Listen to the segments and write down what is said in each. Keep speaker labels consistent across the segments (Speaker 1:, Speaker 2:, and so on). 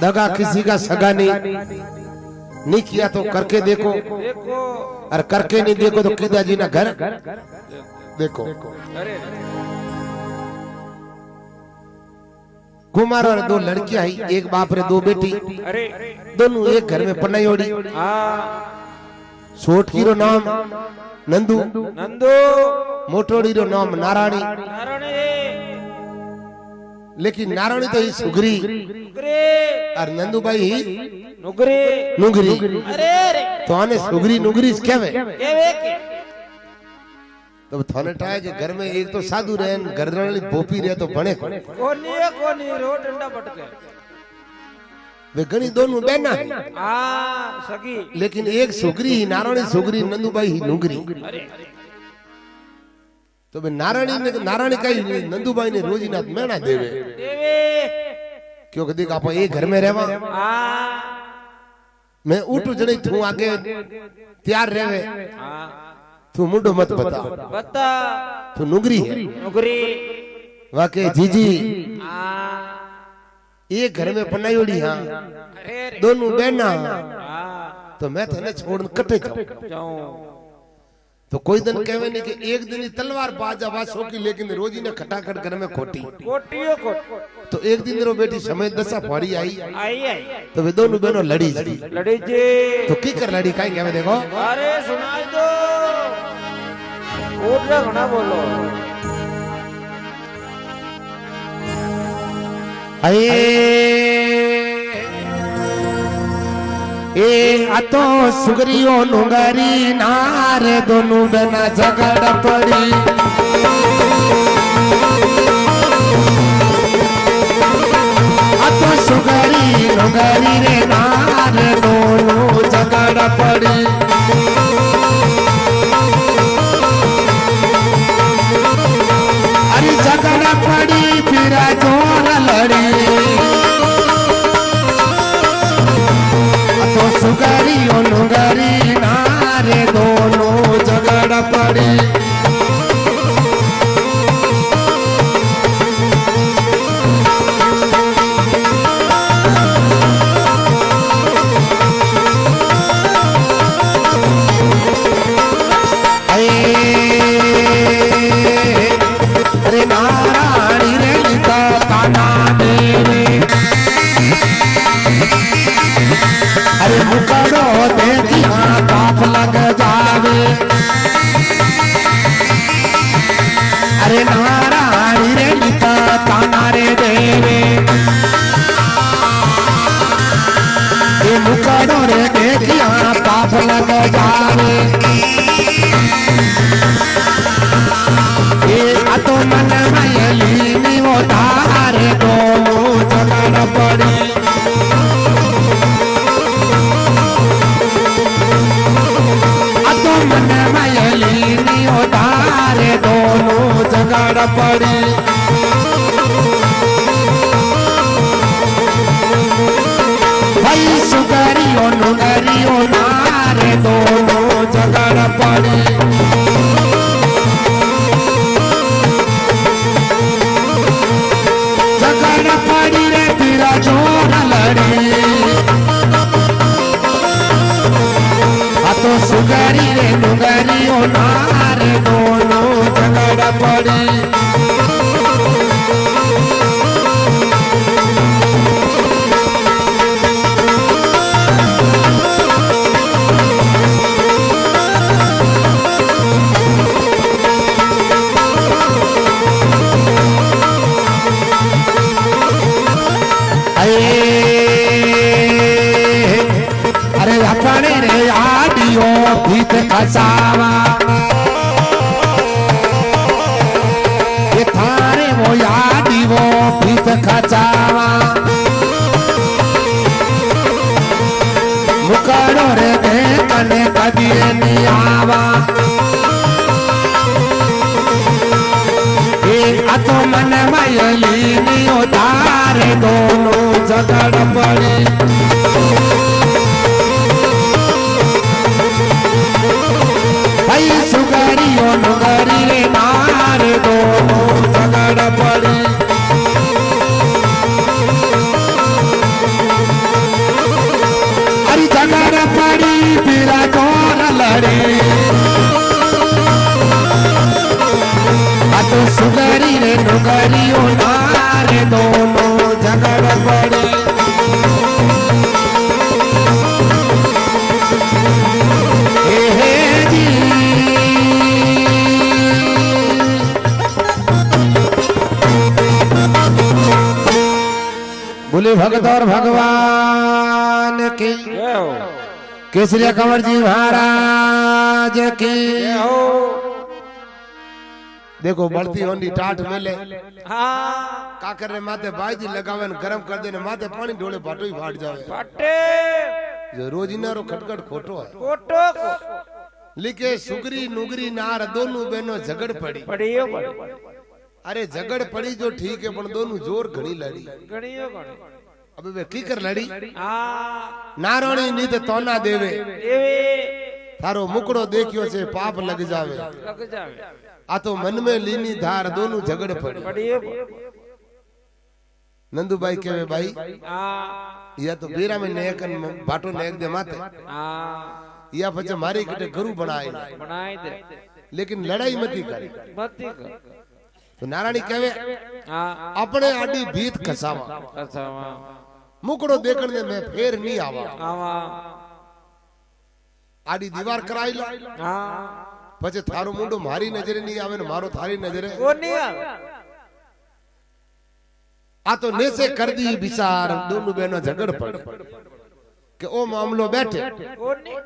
Speaker 1: दगा किसी का सगा नहीं किया तो करके देखो, और करके नहीं देखो तो किदा जी ना घर देखो। कुमार और दो लड़कियां ही, एक बाप रे दो बेटी, दोनों एक घर में पनाई ओड़ी। छोटकी रो नाम नंदू, मोटोड़ी रो नाम नारायणी। लेकिन नारायणी तो ही सुगरी और नंदू भाई ही नुगरी। तो आने सुगरी नुगरी कहवे। तो थाने टाए जे घर में एक तो साधु रहे, गर्दन भोपी रहे तो बने कोनी रो डंडा पटके। वे गणी दोनों बहना है, सगी। लेकिन एक सुगरी ही नारायणी सुगरी, नंदूबाई ही नुगरी। तो वे नारायणी का ही नंदूबाई ने रोजी नाथ मेना देवे, क्योंकि देख आप एक घर में रहवा, मैं उठू जने तू आगे तैयार रहे, तू मुंडो मत बता, तू नुगरी है। वाकई जीजी एक घर में पनायोड़ी, हाँ दोनों बहना, तो मैं थे छोड़ कटे जाऊं। तो कोई दिन कहवे नहीं कि एक दिन ही तलवार बाजा बासों की, लेकिन रोजी ने खटाखट घर में खोटी। तो एक दिन रो बेटी समय दशा फाड़ी आई, तो वे दोनों बहनों लड़ी जी। तो की कर लड़ी, काई कहवे देखो। अरे सुनाई दो, ओटला घना बोलो। ए अतो सुगरियो नुंगरी नार, दोनों बना झगड़ पड़ी। अतो सुगरी नुंगरी रे नार, दोनों झगड़ पड़ी। अरे झगड़ पड़ी फिर जोर लड़ी। तो सुगरी और नुगरी नारे, दोनों झगड़ पड़ी। अरे नारायणी रे लिखा ताना देवे। अरे मुकड़ो देखिया पाप लग जावे। अरे नारायणी रे लिखा ताना रे देवे। ये मुकड़ो रे देखिया पाप लग जावे। ये अतो मन मयली नी वो धारे, दोनों झगड़ पड़ी। मन मयली नी उतारे, दोनों झगड़ पड़ी। भाई सुगरियो नुगरियो नारे, दोनों झगड़ पड़ी। झगड़ पड़ी रे फिर जोर लड़ी। तो सुगरी रे नुगरी ओ नारे, दोनों झगड़ पड़ी। अरे अपने रे आडियो भीत खसावा। ये थारे वो यादी वो भीत खचावा। मुकड़ो रे देखने कभी नहीं आवा। अतो मन मयली नी उतारे, दोनों झगड़ पड़ी। भाई सुगरियो नुगरी रे नारे, दोनों झगड़ पड़ी। बोले भगत और भगवान की, केसरिया कंवर जी महाराज की। देखो बढ़ती होंडी टाट मिले,
Speaker 2: हाँ
Speaker 1: काकर ने माथे बाजी लगावे न गरम कर देने माथे पानी ढोले बाटो ही फाट जावे।
Speaker 2: फाटे
Speaker 1: जो रोजीना रो खटखट खोटो है।
Speaker 2: फोटो
Speaker 1: लिखे सुगरी नुगरी नार दोनों बहनों झगड़ पड़ी।
Speaker 2: पड़ियो
Speaker 1: अरे झगड़ पड़ी जो ठीक है, पर दोनों जोर घणी लड़ी।
Speaker 2: गणियो गणी
Speaker 1: अबे वे की कर लड़ी?
Speaker 2: हाँ
Speaker 1: नारायणी नीत तोना देवे,
Speaker 2: देवे
Speaker 1: थारो मुकड़ो देखियो से पाप लग जावे।
Speaker 2: लग जावे
Speaker 1: आ तो मन में लीनी धार दोनों झगड़ पड़ी।
Speaker 2: पड़ियो
Speaker 1: नंदू भाई कहे भाई
Speaker 2: हाँ
Speaker 1: या तो बेरा में नेक बाटो नेक दे माथे,
Speaker 2: हाँ
Speaker 1: या पचे मारी कटे गुरु बनाए
Speaker 2: बनाए दे,
Speaker 1: लेकिन लड़ाई मती करे।
Speaker 2: मती कर
Speaker 1: तो नारायणी कहे
Speaker 2: हाँ
Speaker 1: अपने आडी भीत कसावा,
Speaker 2: कसावा
Speaker 1: मुकड़ो देखण दे मैं फेर नहीं आवा।
Speaker 2: आवा
Speaker 1: आडी दीवार कराई लो,
Speaker 2: हाँ
Speaker 1: पचे थारो मुंडो मारी नजरे नहीं आवे न मारो थारी नजरे।
Speaker 2: वो नहीं आवे
Speaker 1: आ तो नेसे कर दी विचार, दोनों बहनों झगड़ पड़े के ओ मामलो बैठे।
Speaker 2: वो नहीं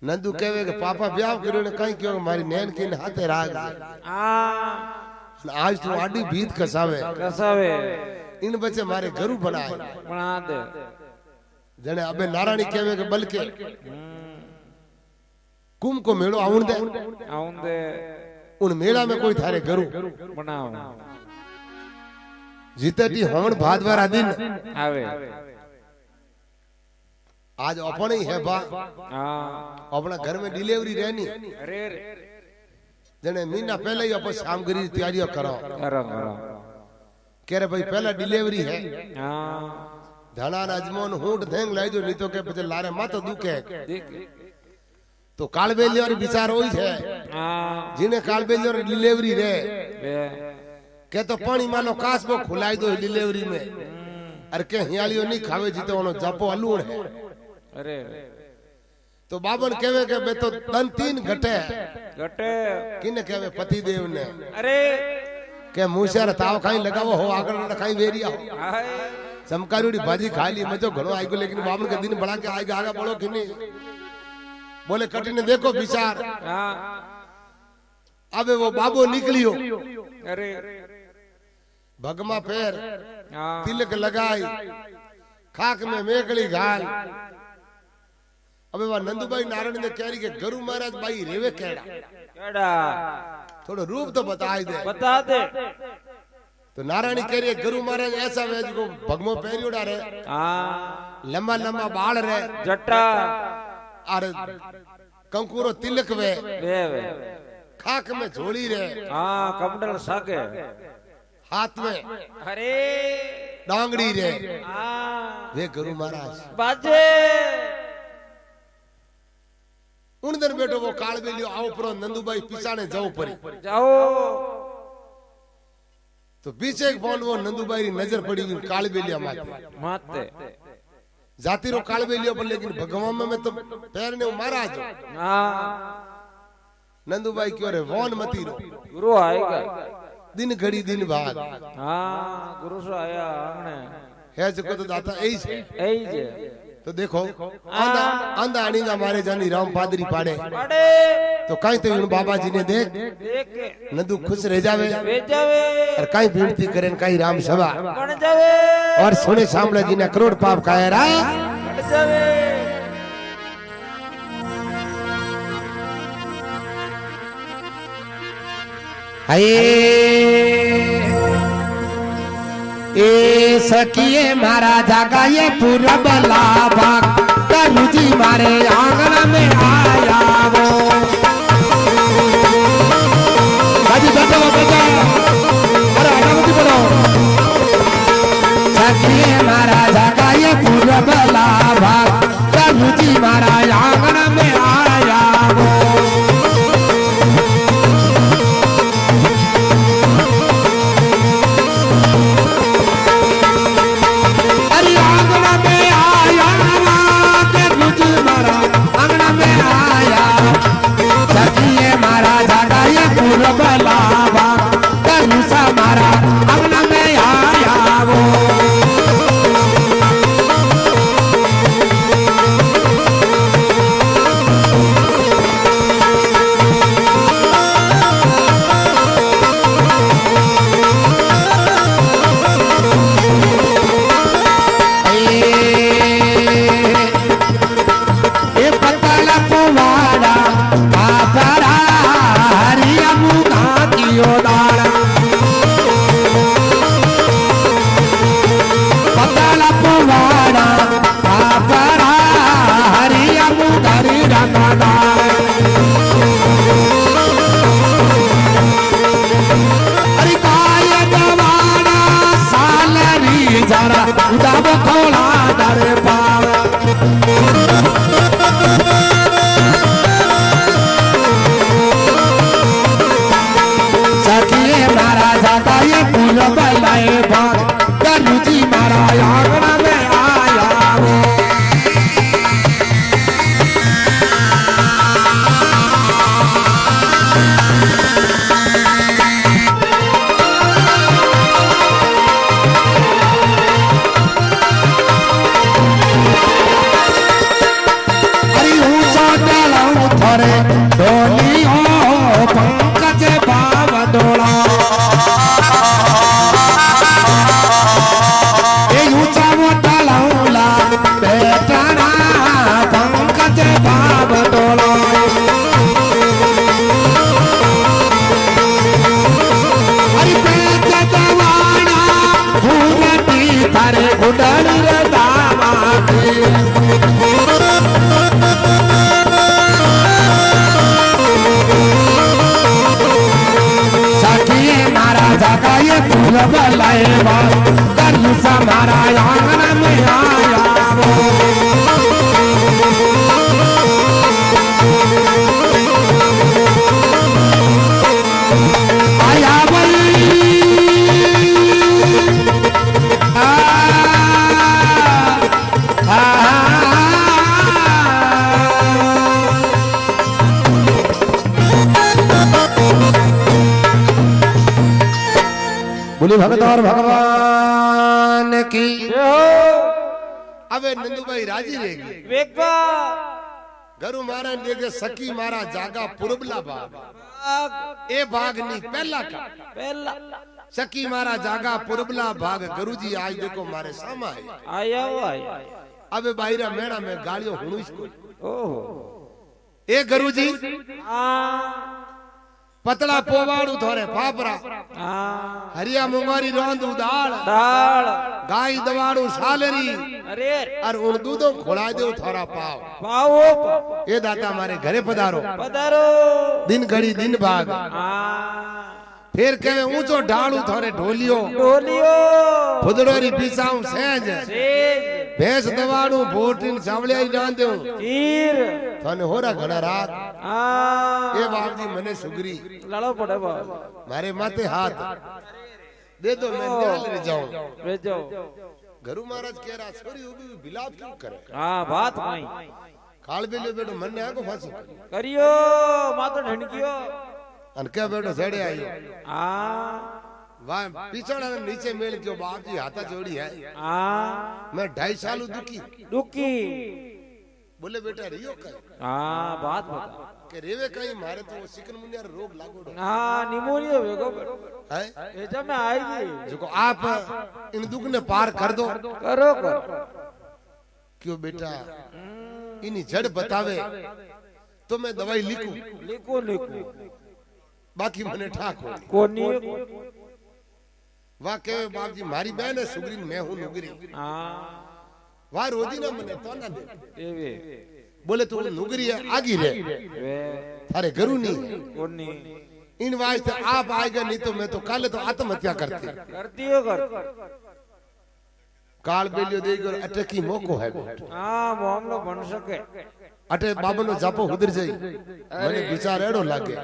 Speaker 1: नंदू कहे के पापा ब्याह करो ने कहीं क्यों मारी नैन के हाथे राग।
Speaker 2: हाँ
Speaker 1: आज तू आडी भीत कसावे,
Speaker 2: कसावे
Speaker 1: इन बच्चे मारे गुरु बनाए
Speaker 2: बना दे।
Speaker 1: जने अबे नारायणी कहे के बल्कि कुम को मेड़ो आउन दे,
Speaker 2: आउन दे
Speaker 1: उन मेला में कोई थारे गुरु
Speaker 2: बनाओ
Speaker 1: जीतेटी होण भादवारा दिन
Speaker 2: आवे।
Speaker 1: आज अपन ही है बा,
Speaker 2: हाँ
Speaker 1: अपना घर में डिलीवरी रहनी।
Speaker 2: अरे
Speaker 1: जने महीना पहले ही अपन सामग्री की तैयारियां करो।
Speaker 2: करो करो
Speaker 1: कह रहे भाई पहला डिलीवरी है,
Speaker 2: हाँ
Speaker 1: धना अजमोन हूंट धेंग लाई जो नहीं तो के पचे लारे मातो दुखे।
Speaker 2: देख
Speaker 1: तो कालबेली और विचार होई है,
Speaker 2: हाँ
Speaker 1: जिने कालबेली और डिलीवरी रे
Speaker 2: बे
Speaker 1: के तो पानी मानो कासबो खुलाई दो डिलीवरी में। अरे के हियालियो नहीं खावे जीते ओनो जापो अलूण है।
Speaker 2: अरे
Speaker 1: तो बाबन कहवे के बे तो तन तीन घटे
Speaker 2: गटे
Speaker 1: किने कहवे पति देव ने
Speaker 2: अरे
Speaker 1: के मुंहशर ताव खाई लगावो हो आगळ न खाई वेरिया हो।
Speaker 2: हाय
Speaker 1: समकारूड़ी भाजी खा ली मजो घणो आईगो, लेकिन बाबन के दिन बड़ा के आएगा आगा बड़ो कि नहीं। बोले कटी ने देखो विचार।
Speaker 2: हाँ
Speaker 1: अबे वो बाबो निकलियो,
Speaker 2: अरे
Speaker 1: भगमा पैर
Speaker 2: हाँ
Speaker 1: तिलक लगाई, खाक में मेकड़ी घाल। अबे वह नंदूबाई नारायण ने कह रही के गुरु महाराज भाई रेवे केड़ा,
Speaker 2: केड़ा
Speaker 1: थोड़ा रूप तो बताई दे।
Speaker 2: बता दे।
Speaker 1: तो नारायणी कह रही है गुरु महाराज ऐसा वे जो भगमो पैरियोड़ा रे,
Speaker 2: हाँ
Speaker 1: लंबा लंबा बाल रे,
Speaker 2: जट्टा
Speaker 1: और कंकुरो तिलक वे,
Speaker 2: वे
Speaker 1: खाक में झोली रे,
Speaker 2: हाँ कमंडल साके
Speaker 1: हाथ में
Speaker 2: अरे
Speaker 1: डांगड़ी रे,
Speaker 2: हाँ
Speaker 1: वे गुरु महाराज।
Speaker 2: बाजे
Speaker 1: उन दिन बेटो वो कालबेलियो आओ परो नंदूबाई पिछाने जाओ परी
Speaker 2: जाओ।
Speaker 1: तो पीछे एक फोन वो नंदूबाई नजर पड़ी हुई कालबेलिया
Speaker 2: माते
Speaker 1: जाती रो कालबेलियो पर, लेकिन भगवान में तो पैर ने मारा जो।
Speaker 2: हाँ
Speaker 1: नंदूबाई क्यों रे वोन मती रो,
Speaker 2: गुरु आएगा
Speaker 1: दिन घड़ी दिन बाद
Speaker 2: हाँ गुरु से आया आंगने
Speaker 1: है जो तो दाता ऐ छे।
Speaker 2: ऐ जे
Speaker 1: तो देखो आंदा आंदा आनीगा मारे जानी राम पादरी पाड़े
Speaker 2: अरे
Speaker 1: तो कहीं तो उन बाबा जी ने देख
Speaker 2: देख के
Speaker 1: नंदू खुश रह जावे,
Speaker 2: जावे
Speaker 1: और कहीं विनती करें कहीं राम सभा
Speaker 2: बन जावे,
Speaker 1: और सुने सामने जी ने करोड़ पाप काया रा
Speaker 2: बन जावे।
Speaker 1: ए सखिए मारा जागा ये पूरा बला भाग तनु जी मारे आंगन में आया वो बाजी बजा बजा अरे आराम से बोलो। सखिए मारा जागा ये पूरा बला भाग तनु जी मारा आंगन में आया वो बलावा तनु सा मारा अंगना में आया वो
Speaker 3: मारा दाब खोला दर पाव सखिए मारा जाता ये फूल बलाए भाग गरुजी मारा आंगना में आया वो थोरे डोली हो पंकज बाव डोला ये ऊंचा मोटा लौला बेटना पंकज बाव डोला अरे पेट दवाना भूमती थारे गुडल दामा ये फूल बलाए करू सा मारा आंगन में आया वो आया वही बोली भगत और भगवान की
Speaker 1: अबे नंदू भाई राजी रहेगी
Speaker 2: वेगा
Speaker 1: गरु मारा देगे सकी मारा जागा पुरबला बाग ए भाग नहीं पहला का
Speaker 2: पहला
Speaker 1: सकी मारा जागा पुरबला भाग गुरुजी आज देखो मारे सामा है
Speaker 2: आया वो आया
Speaker 1: अबे बाहिरा मेणा में गालियों हुणु इसको
Speaker 2: ओहो
Speaker 1: ए गुरुजी
Speaker 2: आ
Speaker 1: पतला पोवाड़ू थोरे फाफरा हरिया मुंगारी रोंदू दाल
Speaker 2: दाल
Speaker 1: गाय दवाड़ू सालरी
Speaker 2: अरे
Speaker 1: और उन दूधों खोला दो थोड़ा पाव
Speaker 2: पाओ
Speaker 1: ए दाता हमारे घरे पधारो
Speaker 2: पधारो
Speaker 1: दिन घड़ी दिन भाग फिर कहे ऊंचो ढालू थोरे ढोलियो
Speaker 2: ढोलियो
Speaker 1: फुदड़ोरी पीसाऊं सहज
Speaker 2: सेज
Speaker 1: भैंस दवाड़ू बोटिन चावलिया डाल दूं
Speaker 2: खीर
Speaker 1: थाने होरा घड़ा रात ए बाप जी मने सुगरी
Speaker 2: लड़ो पड़े बाबा
Speaker 1: मारे माथे हाथ दे दो मैं न्याल ले जाऊं
Speaker 2: भेजो
Speaker 1: गुरु महाराज कह रहा छोरी उबी बिलाप क्यों करे
Speaker 2: हां बात भाई
Speaker 1: काल बेले बेटो मन ने आको फांसी
Speaker 2: करियो मातो ढणकियो
Speaker 1: अन क्या बेटो सेड़े आयो वाह पिछड़ा नीचे मेल क्यों बाप जी हाथा जोड़ी है मैं 2.5 साल दुखी
Speaker 2: दुखी
Speaker 1: बोले बेटा रियो का
Speaker 2: बात बता
Speaker 1: के रेवे कहीं मारे तो चिकनगुनिया रोग लागो
Speaker 2: निमोनिया वेगो
Speaker 1: है
Speaker 2: ये जब मैं आएगी
Speaker 1: जो आप इन दुख ने पार कर दो
Speaker 2: करो करो
Speaker 1: क्यों बेटा इन्हीं जड़ बतावे तो मैं दवाई लिखूं
Speaker 2: लिखो लिखो
Speaker 1: बाकी मने ठाक हो
Speaker 2: कोनी
Speaker 1: वाह के बाप जी मारी बहन है सुगरी मैं हूं नुगरी वाह रोजी ना मने तो ना दे बोले तू नुगरी है आगी रे थारे गुरु नहीं
Speaker 2: कोनी
Speaker 1: इन वास्ते आप आएगा नहीं तो मैं तो कल तो आत्महत्या करती
Speaker 2: हो कर
Speaker 1: काल बेलियो देकर अटकी मौको है
Speaker 2: मामलो बन सके
Speaker 1: अटे बाबनो जापो उधर जाई मने विचार एड़ो लागे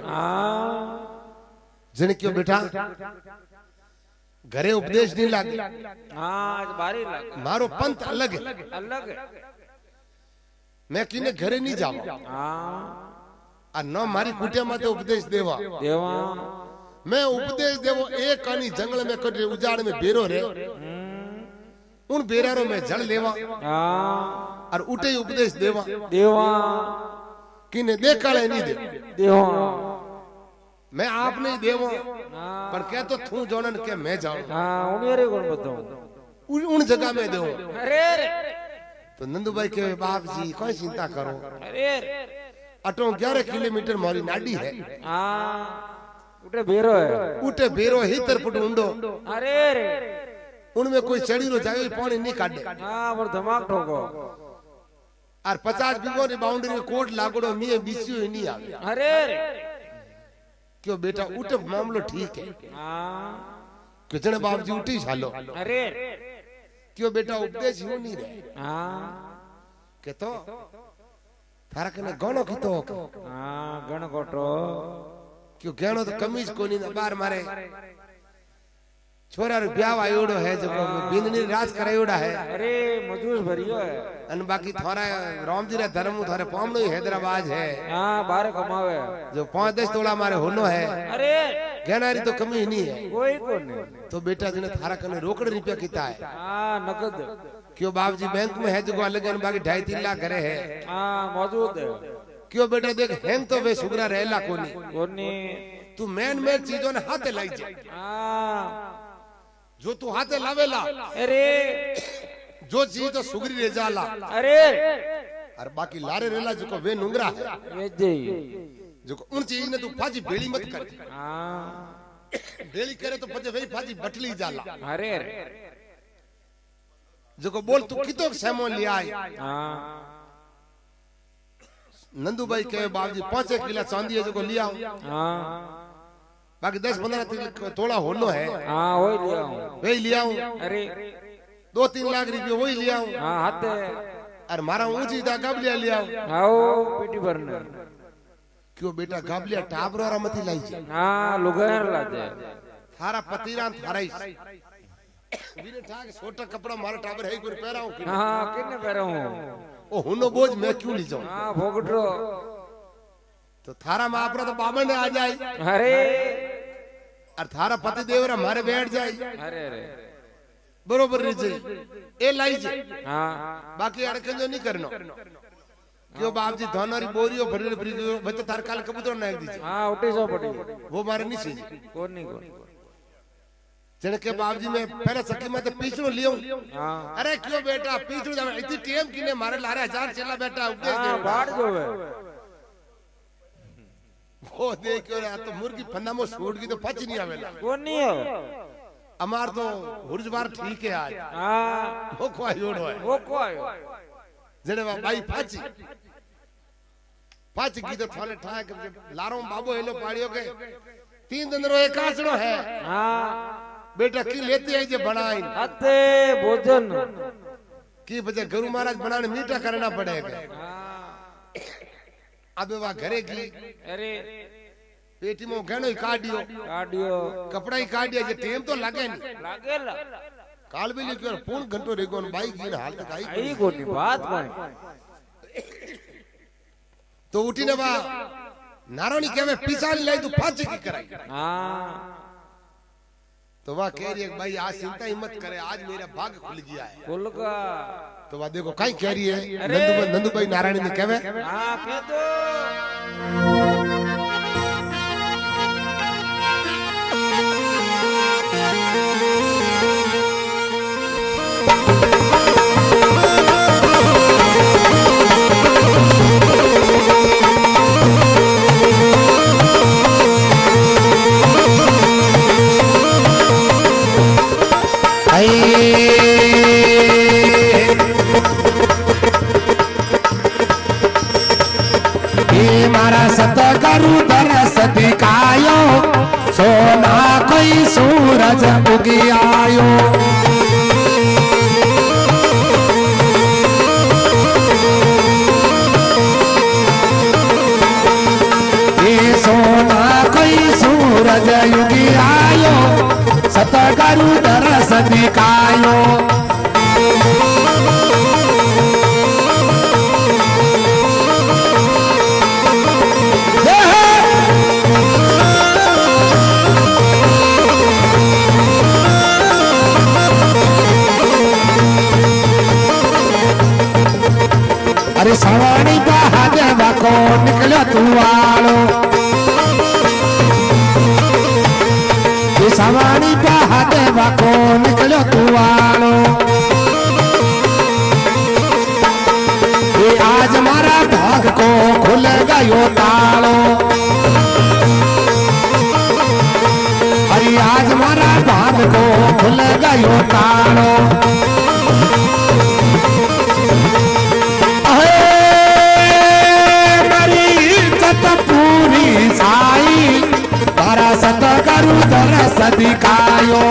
Speaker 1: जने क्यों बेटा घरे उपदेश नहीं लागे
Speaker 2: आज बारी लागे
Speaker 1: मारो पंथ अलग है
Speaker 2: अलग
Speaker 1: मैं किने घरे नहीं जावा आ न मारी कुटिया माते उपदेश देवा
Speaker 2: देवा
Speaker 1: मैं उपदेश देवो एक कानी जंगल में कटे उजाड़ में बेरो रे उन बेरारो में जल लेवा और उठे उपदेश देवा
Speaker 2: देवा
Speaker 1: किने देखाड़े नहीं दे
Speaker 2: देवा
Speaker 1: मैं आप नहीं देवो पर कह तो थू जोनन के मैं जाऊं
Speaker 2: उन्हें कौन बताऊं
Speaker 1: उन जगह में दो
Speaker 2: अरे
Speaker 1: तो नंदू भाई के बाप जी कोई चिंता करो
Speaker 2: अरे
Speaker 1: अटो 11 किलोमीटर मारी नाडी है
Speaker 2: उठे बेरो है
Speaker 1: उठे बेरो ही तरफ ढूंढो
Speaker 2: अरे
Speaker 1: उनमें कोई चढ़ी रो जाए पानी नहीं काटे
Speaker 2: और धमाक ठोको
Speaker 1: और 50 बीघो की बाउंड्री में कोट लागोड़ो मिये बीसियो ही नहीं आवे
Speaker 2: अरे
Speaker 1: क्यों बेटा उठे मामलो ठीक है किचन बाप जी उठी छालो
Speaker 2: अरे
Speaker 1: क्यों बेटा उपदेश यूं नहीं रहे
Speaker 2: हाँ
Speaker 1: के तो थारा कने गणो कीतो
Speaker 2: हाँ गण कोटो
Speaker 1: क्यों गणो तो कमीज कोनी ना बार मारे छोरा रो ब्याह आयोड़ो है जो बिंदनी राज करायोड़ा है
Speaker 2: अरे मजूस भरियो है
Speaker 1: अन बाकी थारा रामजी रे धर्म थारे पामनो ही हैदराबाद है
Speaker 2: हाँ बाहर कमावे
Speaker 1: जो 5-10 तोला मारे होनो है
Speaker 2: अरे
Speaker 1: गहनारी तो कमी ही नहीं है
Speaker 2: कोई को नहीं
Speaker 1: तो बेटा जिने थारा कने रोकड़ रुपया कीता है
Speaker 2: हाँ नकद
Speaker 1: क्यों बाप जी बैंक में है जो अलग बाकी 2.5-3 लाख घरे है
Speaker 2: हाँ मौजूद है
Speaker 1: क्यों बेटा देख हेम तो वे सुगरा रहला कोनी
Speaker 2: कोनी
Speaker 1: तू मेन चीजों ने हाथे लाई जा
Speaker 2: हाँ
Speaker 1: जो तू हाथे लावेला
Speaker 2: अरे
Speaker 1: जो चीज तो सुगरी रे जाला
Speaker 2: अरे
Speaker 1: और बाकी लारे रेला जो वे नुंगरा है
Speaker 2: ये जी
Speaker 1: जो उन चीज ने तू फाजी बेड़ी मत कर
Speaker 2: हाँ
Speaker 1: बेड़ी करे तो पचे वही फाजी बटली जाला
Speaker 2: अरे
Speaker 1: जो को बोल तू कितो सेमो ले आई
Speaker 2: हाँ
Speaker 1: नंदू भाई के बाप जी 5 किलो चांदी है जो को लिया
Speaker 2: हाँ
Speaker 1: बाकी 10-15 तोड़ा होनो है
Speaker 2: हाँ वही लिया हूँ
Speaker 1: वही लिया हूँ
Speaker 2: अरे
Speaker 1: 2-3 लाख रुपये वही लिया हूँ
Speaker 2: हाँ हाथे
Speaker 1: और मारा ऊंची दा गाबलिया लिया हूँ
Speaker 2: आओ पेटी भरने
Speaker 1: क्यों बेटा गाबलिया टाबरो रा मती लाई छे
Speaker 2: हाँ लुगायर लाते
Speaker 1: थारा पतिरा थाराई बिने ठाक छोटा कपड़ा मारा टाबर है कोई पहराऊं
Speaker 2: हाँ किन्ने पहरा हूँ
Speaker 1: ओ हुनो बोझ मैं क्यों ली जाऊं
Speaker 2: हाँ भोगटो
Speaker 1: तो थारा मापरा तो बामण ने आ जाए
Speaker 2: अरे
Speaker 1: और थारा पति देवरा मारे बैठ जाए
Speaker 2: अरे अरे
Speaker 1: बरोबर री जाए ए लाई जाए
Speaker 2: हाँ
Speaker 1: बाकी अड़कन जो नहीं करनो क्यों बाप जी धोनारी बोरियो भरी भरी बच्चे थार काल कबूतर नाक दीजिए
Speaker 2: हाँ उठी सो पड़ी
Speaker 1: वो मारे नहीं चाहिए
Speaker 2: कौन नहीं कौन
Speaker 1: जन के बाप जी मैं पहले सखी में तो पीछड़ो लियो
Speaker 2: हाँ
Speaker 1: अरे क्यों बेटा पीछड़ो जा इतनी टेम किने मारे लारे 1000 चला बेटा उपदेश
Speaker 2: हाँ
Speaker 1: दे
Speaker 2: बाढ़ जो है
Speaker 1: वो देखो रे तो मुर्गी फन्ना में सूट की तो पच नहीं आवेला
Speaker 2: कौन नहीं है
Speaker 1: अमार तो हुरजबार ठीक है आज
Speaker 2: हाँ
Speaker 1: वो को जोड़ो है
Speaker 2: वो को आयो
Speaker 1: जने बाई फाची फाची की तो थाने ठाक लारो बाबू हेलो पाड़ियो के 3 दिन रो एक आसड़ो है
Speaker 2: हाँ
Speaker 1: बेटा की लेती है जे बनाई
Speaker 2: हाथे भोजन
Speaker 1: की बजे गुरु महाराज बनाने मीठा करना पड़ेगा अब वह घरे की
Speaker 2: अरे
Speaker 1: पेटी में गहनो ही काटियो कपड़ा ही काटिया जे टेम तो लगे नहीं
Speaker 2: लागेला
Speaker 1: काल भी लिखो पूर्ण घंटो रेगो बाइक की हाल तक
Speaker 2: आई कोनी बात कोनी
Speaker 1: तो उठी ने बा नारायणी के में पिसाली लाई तो फांसी की कराई
Speaker 2: हां
Speaker 1: तो वह कह रही है भाई आज चिंता ही मत करे आज मेरा भाग खुल गया है
Speaker 2: खुल का
Speaker 1: तो वह देखो कहीं कह रही है नंदू भाई नारायणी ने कहवे
Speaker 2: हां कह दो
Speaker 3: सतगुरु दरस दिखायो सोना कोई सूरज उगी आयो ये सोना कोई सूरज उगी आयो सतगुरु दरस दिखायो अरे सवाणी बहादेवा को निकलो तू आलो ये सवाणी बहादेवा को निकलो तू आलो ये आज हमारा भाग को खुल गयो तालो अरे आज हमारा भाग को खुल गयो तालो पूरी साई तारा सतगुरु दरस दिखायो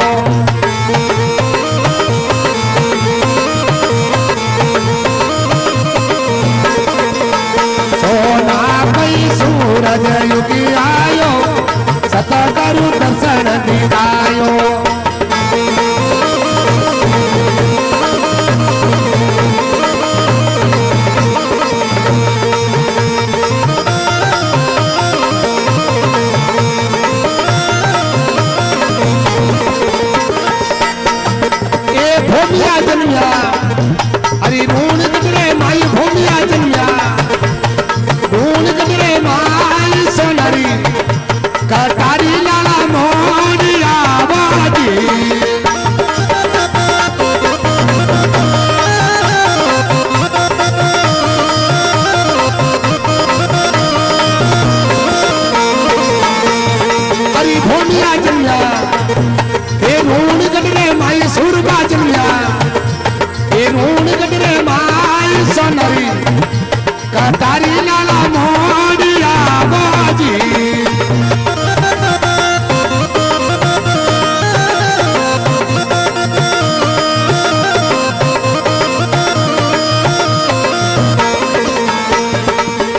Speaker 3: सरकारी लाला मोड़िया बाजी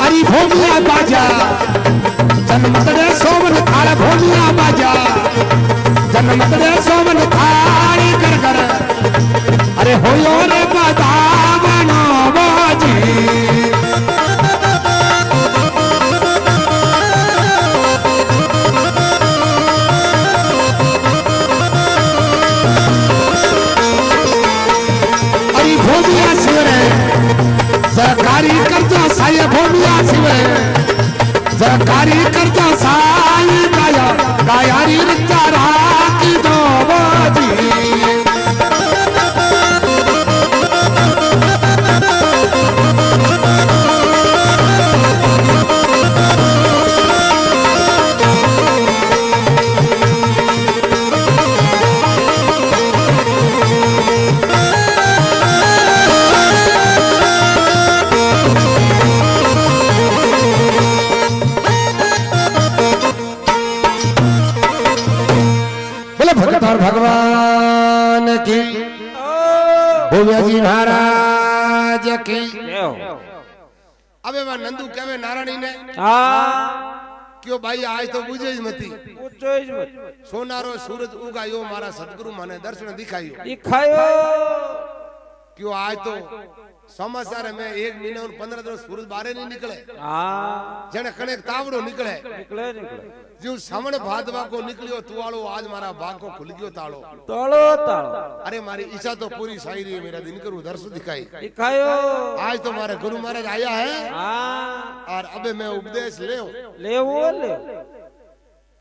Speaker 3: अरे भोमिया बाजा जन्मतरे सोमन थाल भोमिया बाजा जन्मतरे सोमन थाल कर कर अरे होयो रे बाजा बनो बाजी अरे भोमिया शिवरे सरकारी करता साये भोमिया शिवरे सरकारी करता साई काया कायारी चारा की दो बाजी भगवान की भोविया जी महाराज की
Speaker 1: अबे मैं नंदू कहवे नारायणी ने
Speaker 2: हाँ
Speaker 1: क्यों भाई आज तो बुझे ही मती
Speaker 2: पूछो ही मत
Speaker 1: सोनारो सूरज उगायो मारा सतगुरु माने दर्शन दिखायो
Speaker 2: दिखायो
Speaker 1: क्यों आज तो समाचार में 1 महीने और 15 दिन सूरज बारे नहीं निकले
Speaker 2: हाँ
Speaker 1: जने कने तावड़ो निकले
Speaker 2: निकले निकले
Speaker 1: जो सामण भादवा को निकलियो तुआलो आज मारा भाग को खुल गयो तालो
Speaker 2: तालो तालो
Speaker 1: अरे मारी इच्छा तो पूरी शायरी है मेरा दिन करू दर्शन दिखाई
Speaker 2: दिखायो
Speaker 1: आज तो मारे गुरु महाराज आया है
Speaker 2: हाँ
Speaker 1: और अबे मैं उपदेश ले
Speaker 2: ले वो ले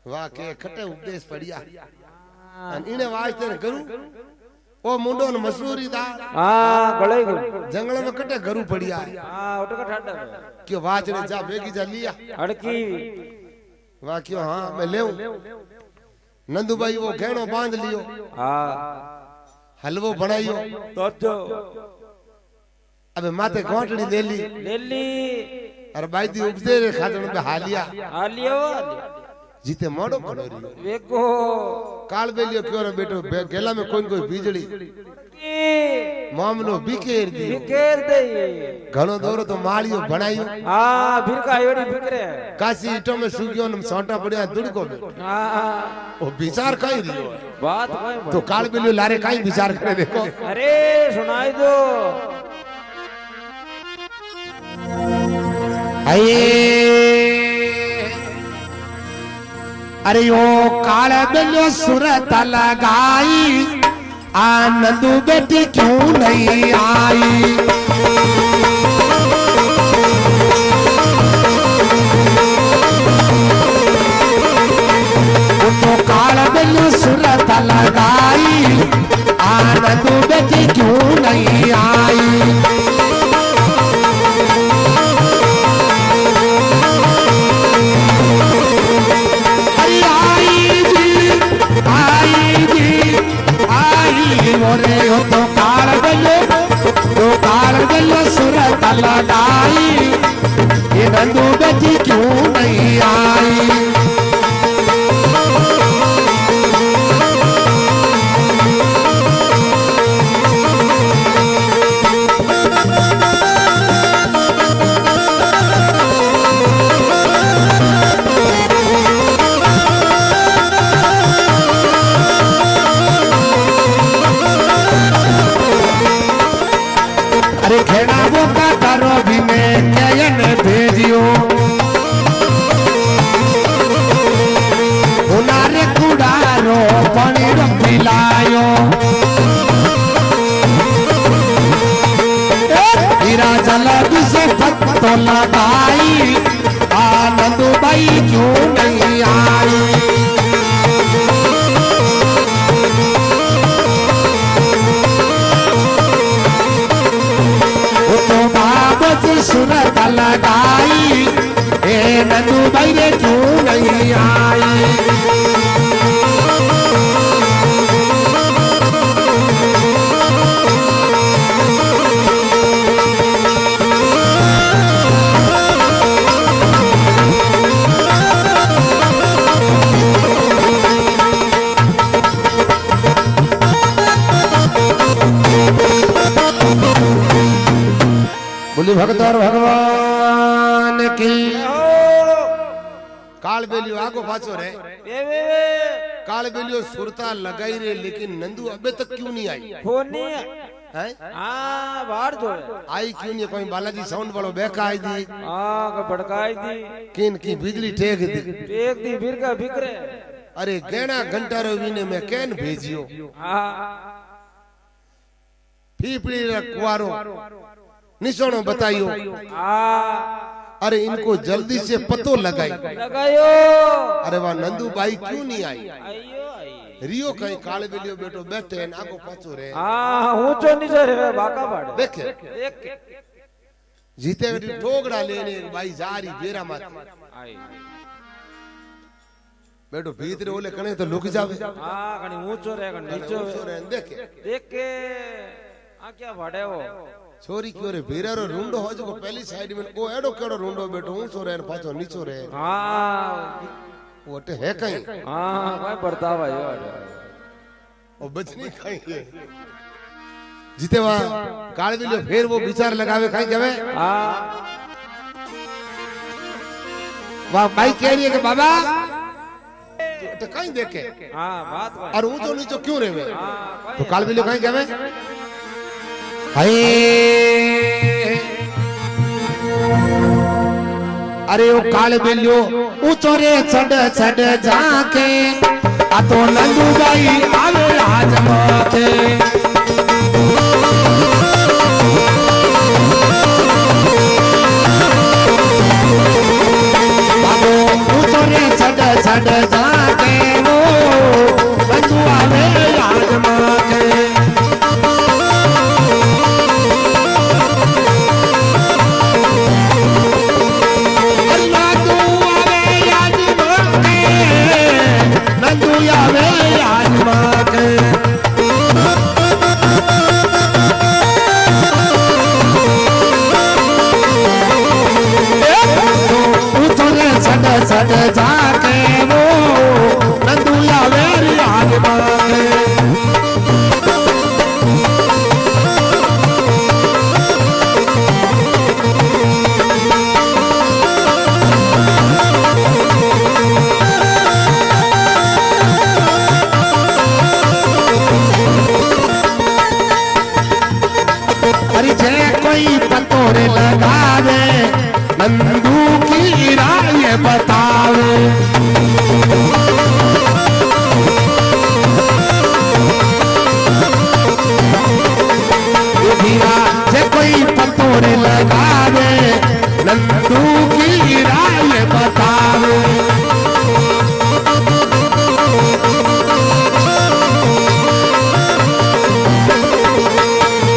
Speaker 1: वाह के खटे उपदेश पढ़िया इने वास्ते गुरु ओ मुंडो न मसूरी दा
Speaker 2: हाँ गले गले
Speaker 1: जंगल में कटे गरु पड़िया
Speaker 2: हाँ उठका ठाडा
Speaker 1: कि वाच ने जा बेगी जा लिया
Speaker 2: अड़की
Speaker 1: वाह क्यों हाँ मैं ले नंदू भाई वो घेणो बांध लियो
Speaker 2: हाँ
Speaker 1: हलवो बनाइयो
Speaker 2: तो जो
Speaker 1: अबे माथे गोंटड़ी ले ली
Speaker 2: लेली
Speaker 1: अरे भाई दी उपदे रे खातन पे हालिया
Speaker 2: आलियो
Speaker 1: जीते मोड़ो पड़ो रियो
Speaker 2: वेको
Speaker 1: काल बेलियो क्यों रे बेटो गेला में कोई बीजड़ी मामलो बिकेर दी
Speaker 2: बिकेर दे
Speaker 1: घणो दौरो तो मालियो बनाइयो
Speaker 2: हाँ फिर का योड़ी बिकरे
Speaker 1: काशी ईटो में सूगियो न सोंटा पड़िया दुड़को में
Speaker 2: हाँ
Speaker 1: ओ विचार कई रियो
Speaker 2: बात कोई
Speaker 1: तो काल बेलियो लारे काई विचार करे देखो
Speaker 2: अरे सुनाई दो
Speaker 3: अरे ओ काल बेलो सुरत लगाई आनंदू बेटी क्यों नहीं आई तो काल बेलो सुरत लगाई आनंदू बेटी क्यों नहीं आई मोरे हो तो काल गलो सुरत लगाई ये नंदू बेटी क्यों नहीं आई अरे खेड़ा वो का तारो भी में कैन भेजियो उनारे कुड़ारो पानी पिलायो हीरा जलब से पत्तो लगाई आनंद भाई क्यों नहीं आई सुरत लगाई ए नंदू भाई रे क्यों नहीं आई
Speaker 1: बोली भगत और भगवान की
Speaker 2: हो
Speaker 1: काल बेलियो आगो पाछो रे
Speaker 2: वे
Speaker 1: काल बेलियो सुरता लगाई रे लेकिन नंदू अबे तक क्यों नहीं आई
Speaker 2: फोन नहीं
Speaker 1: हैं
Speaker 2: हां बाहर जोड़े
Speaker 1: आई क्यों नहीं कोई बालाजी साउंड वालो बेका आई दी
Speaker 2: हां का भड़काई दी
Speaker 1: किन की बिजली टेक दी
Speaker 2: एक दी फिर का बिकरे
Speaker 1: अरे गहना घंटा रवीने में कैन भेजियो
Speaker 2: हां
Speaker 1: फीपड़ी रखवारो निशानो बताइयो
Speaker 2: हां
Speaker 1: अरे इनको जल्दी से पतो लगाई
Speaker 2: लगायो
Speaker 1: अरे वाह नंदू भाई क्यों नहीं आई
Speaker 2: आइयो आई
Speaker 1: रियो कहीं काल बेलियो बेटो बैठे न आगो पाछो रे
Speaker 2: हां ऊंचो नीचो रे बाका बाड़े
Speaker 1: देखे
Speaker 2: देख
Speaker 1: जीते गटी ठोकड़ा लेने भाई जारी बेरा मात
Speaker 2: आई
Speaker 1: बेटो भीतर ओले कने तो लुक जावे
Speaker 2: हां कनी ऊंचो रे कनी नीचो
Speaker 1: ऊंचो रे देखे
Speaker 2: देख के आ क्या भाड़े हो
Speaker 1: छोरी क्यों रे बेरारो रूंडो हो जो पहली साइड में ओ एडो केड़ो रूंडो बेटो ऊंचो रे पाछो नीचो रे
Speaker 2: हां
Speaker 1: ओटे है कहीं
Speaker 2: हां काय बर्ताव आयो
Speaker 1: ओ बचनी कहीं है जीते वहां काल बिलियो फिर वो विचार लगावे कहीं जावे
Speaker 2: हां
Speaker 1: वाह भाई कह रही है कि बाबा तो कहीं देखे
Speaker 2: हां बात भाई
Speaker 1: और ऊंचो नीचो क्यों रे वे
Speaker 2: हां
Speaker 1: तो काल बिलियो कहीं जावे हाय अरे ओ काल बेलियो ऊंचो रे चढ़ जाके आ तो नंदू भाई आवे आज माथे बाबू ऊंचो रे चढ़ जाके वो नंदू आवे आज माथे सड़ जाके वो नंदूया वेरी आग मांगे अरे जे कोई पतोरे लगावे नंदू की राय बतावे धीरा जे कोई पतोरे लगावे नंदू की राय बतावे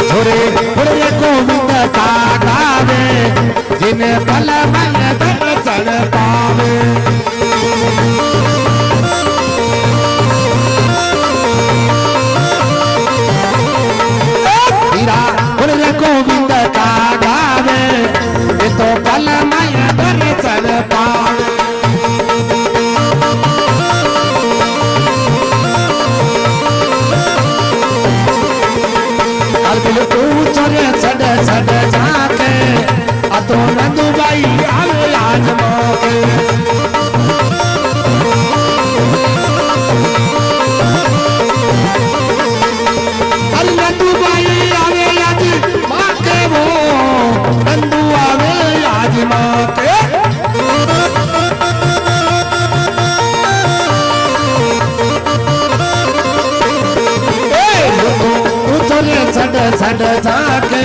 Speaker 1: छोरे छोरे गोविंद का गावे जिन्हें पल पल दर्शन पावे हीरा छोरे गोविंद का गावे ये तो पल पल दर्शन पावे चढ़ जाके आ तो नंदू भाई आवे आज मौके अरे नंदू भाई आवे आज मौके वो नंदू आवे आज मौके चढ़ जाके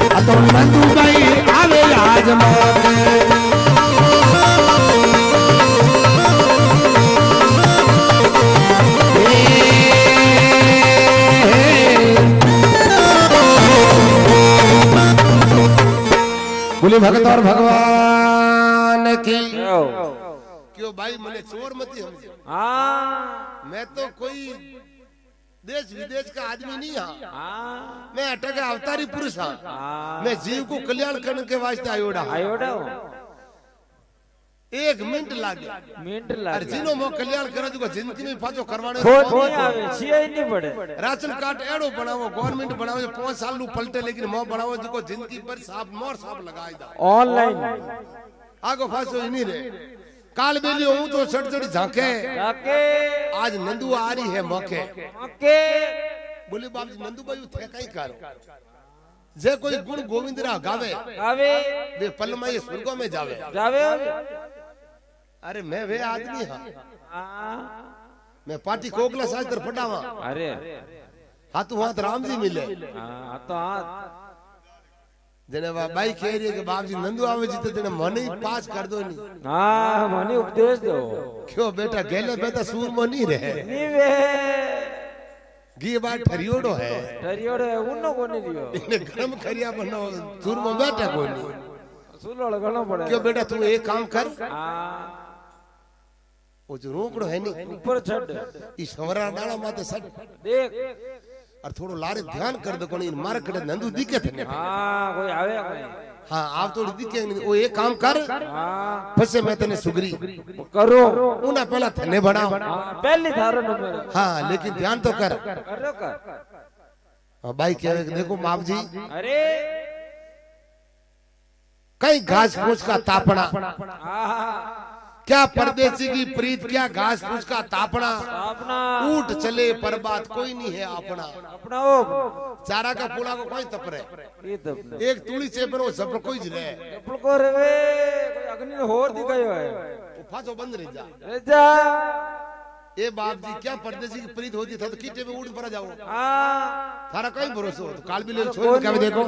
Speaker 1: आ तो नंदू भाई आवे आज मौके बोले भगत और भगवान की क्यों भाई मने चोर मत समझे
Speaker 2: हां
Speaker 1: मैं तो कोई देश विदेश का आदमी नहीं हाँ मैं अटक अवतारी पुरुष हाँ मैं जीव को कल्याण करने के वास्ते आयोड़ा
Speaker 2: आयोड़ा
Speaker 1: एक मिनट लागे
Speaker 2: मिनट
Speaker 1: अरे
Speaker 2: लागे
Speaker 1: जीनो मो कल्याण करे जो जिंदगी में पाछो करवानो
Speaker 2: खोट नहीं आवे छिए नहीं पड़े
Speaker 1: राशन कार्ड एड़ो बनावो गवर्नमेंट बनावे 5 साल नु पलटे लेकिन मो बनावो जो जिंदगी पर साफ मोर साफ लगाई दा
Speaker 2: ऑनलाइन
Speaker 1: आगो फासो इनी रे काल बेलियो हूं तो चढ़ चढ़ झांके
Speaker 2: जाके
Speaker 1: आज नंदू आ रही है मौके
Speaker 2: ओके
Speaker 1: बोले बाप जी नंदू भाई थे कई करो जे कोई गुण गोविंदरा गावे
Speaker 2: आवे
Speaker 1: वे पल में ये स्वर्गों में जावे
Speaker 2: जावे
Speaker 1: अरे मैं वे आदमी हां
Speaker 2: हां
Speaker 1: मैं पार्टी कोकला साज कर फटावा
Speaker 2: अरे
Speaker 1: हाथ हाथ राम जी मिले
Speaker 2: हां तो हां
Speaker 1: जने बाई कह रही है कि बाप जी नंदू आवे जी तो जने मन ही पास कर दो नहीं
Speaker 2: हां मने उपदेश दो
Speaker 1: क्यों बेटा गेले बेटा सूर में नहीं रहे
Speaker 2: नी वे
Speaker 1: गी बात ठरियोड़ो है
Speaker 2: ठरियोड़ो है उन्नो कोनी दियो
Speaker 1: इने गरम खरिया बनो सूर में बैठा कोई नहीं
Speaker 2: सुलड़ गणो पड़े
Speaker 1: क्यों बेटा तू एक काम कर
Speaker 2: हां
Speaker 1: वो जो रोकड़ो है नहीं
Speaker 2: ऊपर छड़
Speaker 1: ई सवरा डाला माते सट
Speaker 2: देख
Speaker 1: और थोड़ो लारे ध्यान कर दो कोनी मार्केट नंदू दिखे थे
Speaker 2: हां कोई आवे कोई
Speaker 1: हां आप थोड़ी दिखे नहीं वो एक काम कर
Speaker 2: हां
Speaker 1: फसे मैं तने सुगरी
Speaker 2: करो
Speaker 1: उना पहला थने बनाओ
Speaker 2: पहली थारो नंबर
Speaker 1: हां लेकिन ध्यान तो कर
Speaker 2: करो कर
Speaker 1: भाई कह देखो बाप जी
Speaker 2: अरे
Speaker 1: कई घास फूस का तापना
Speaker 2: हां
Speaker 1: क्या परदेसी की प्रीत क्या घास फूस का तापना
Speaker 2: अपना
Speaker 1: ऊट चले पर बात कोई नहीं है अपना
Speaker 2: अपना ओ
Speaker 1: चारा का पुला को कोई तपरे
Speaker 2: ये तो अपना
Speaker 1: एक तुड़ी से पर वो सब कोई जरे
Speaker 2: अपल को रेवे कोई अग्नि होर दिखायो है
Speaker 1: वो फासो बंद रह जा
Speaker 2: रे जा
Speaker 1: ए बाप जी क्या परदेसी की प्रीत होती था तो कीटे में उड़ पर जाओ
Speaker 2: हां
Speaker 1: थारा कहीं भरोसा हो तो काल भी ले छोड़ के देखो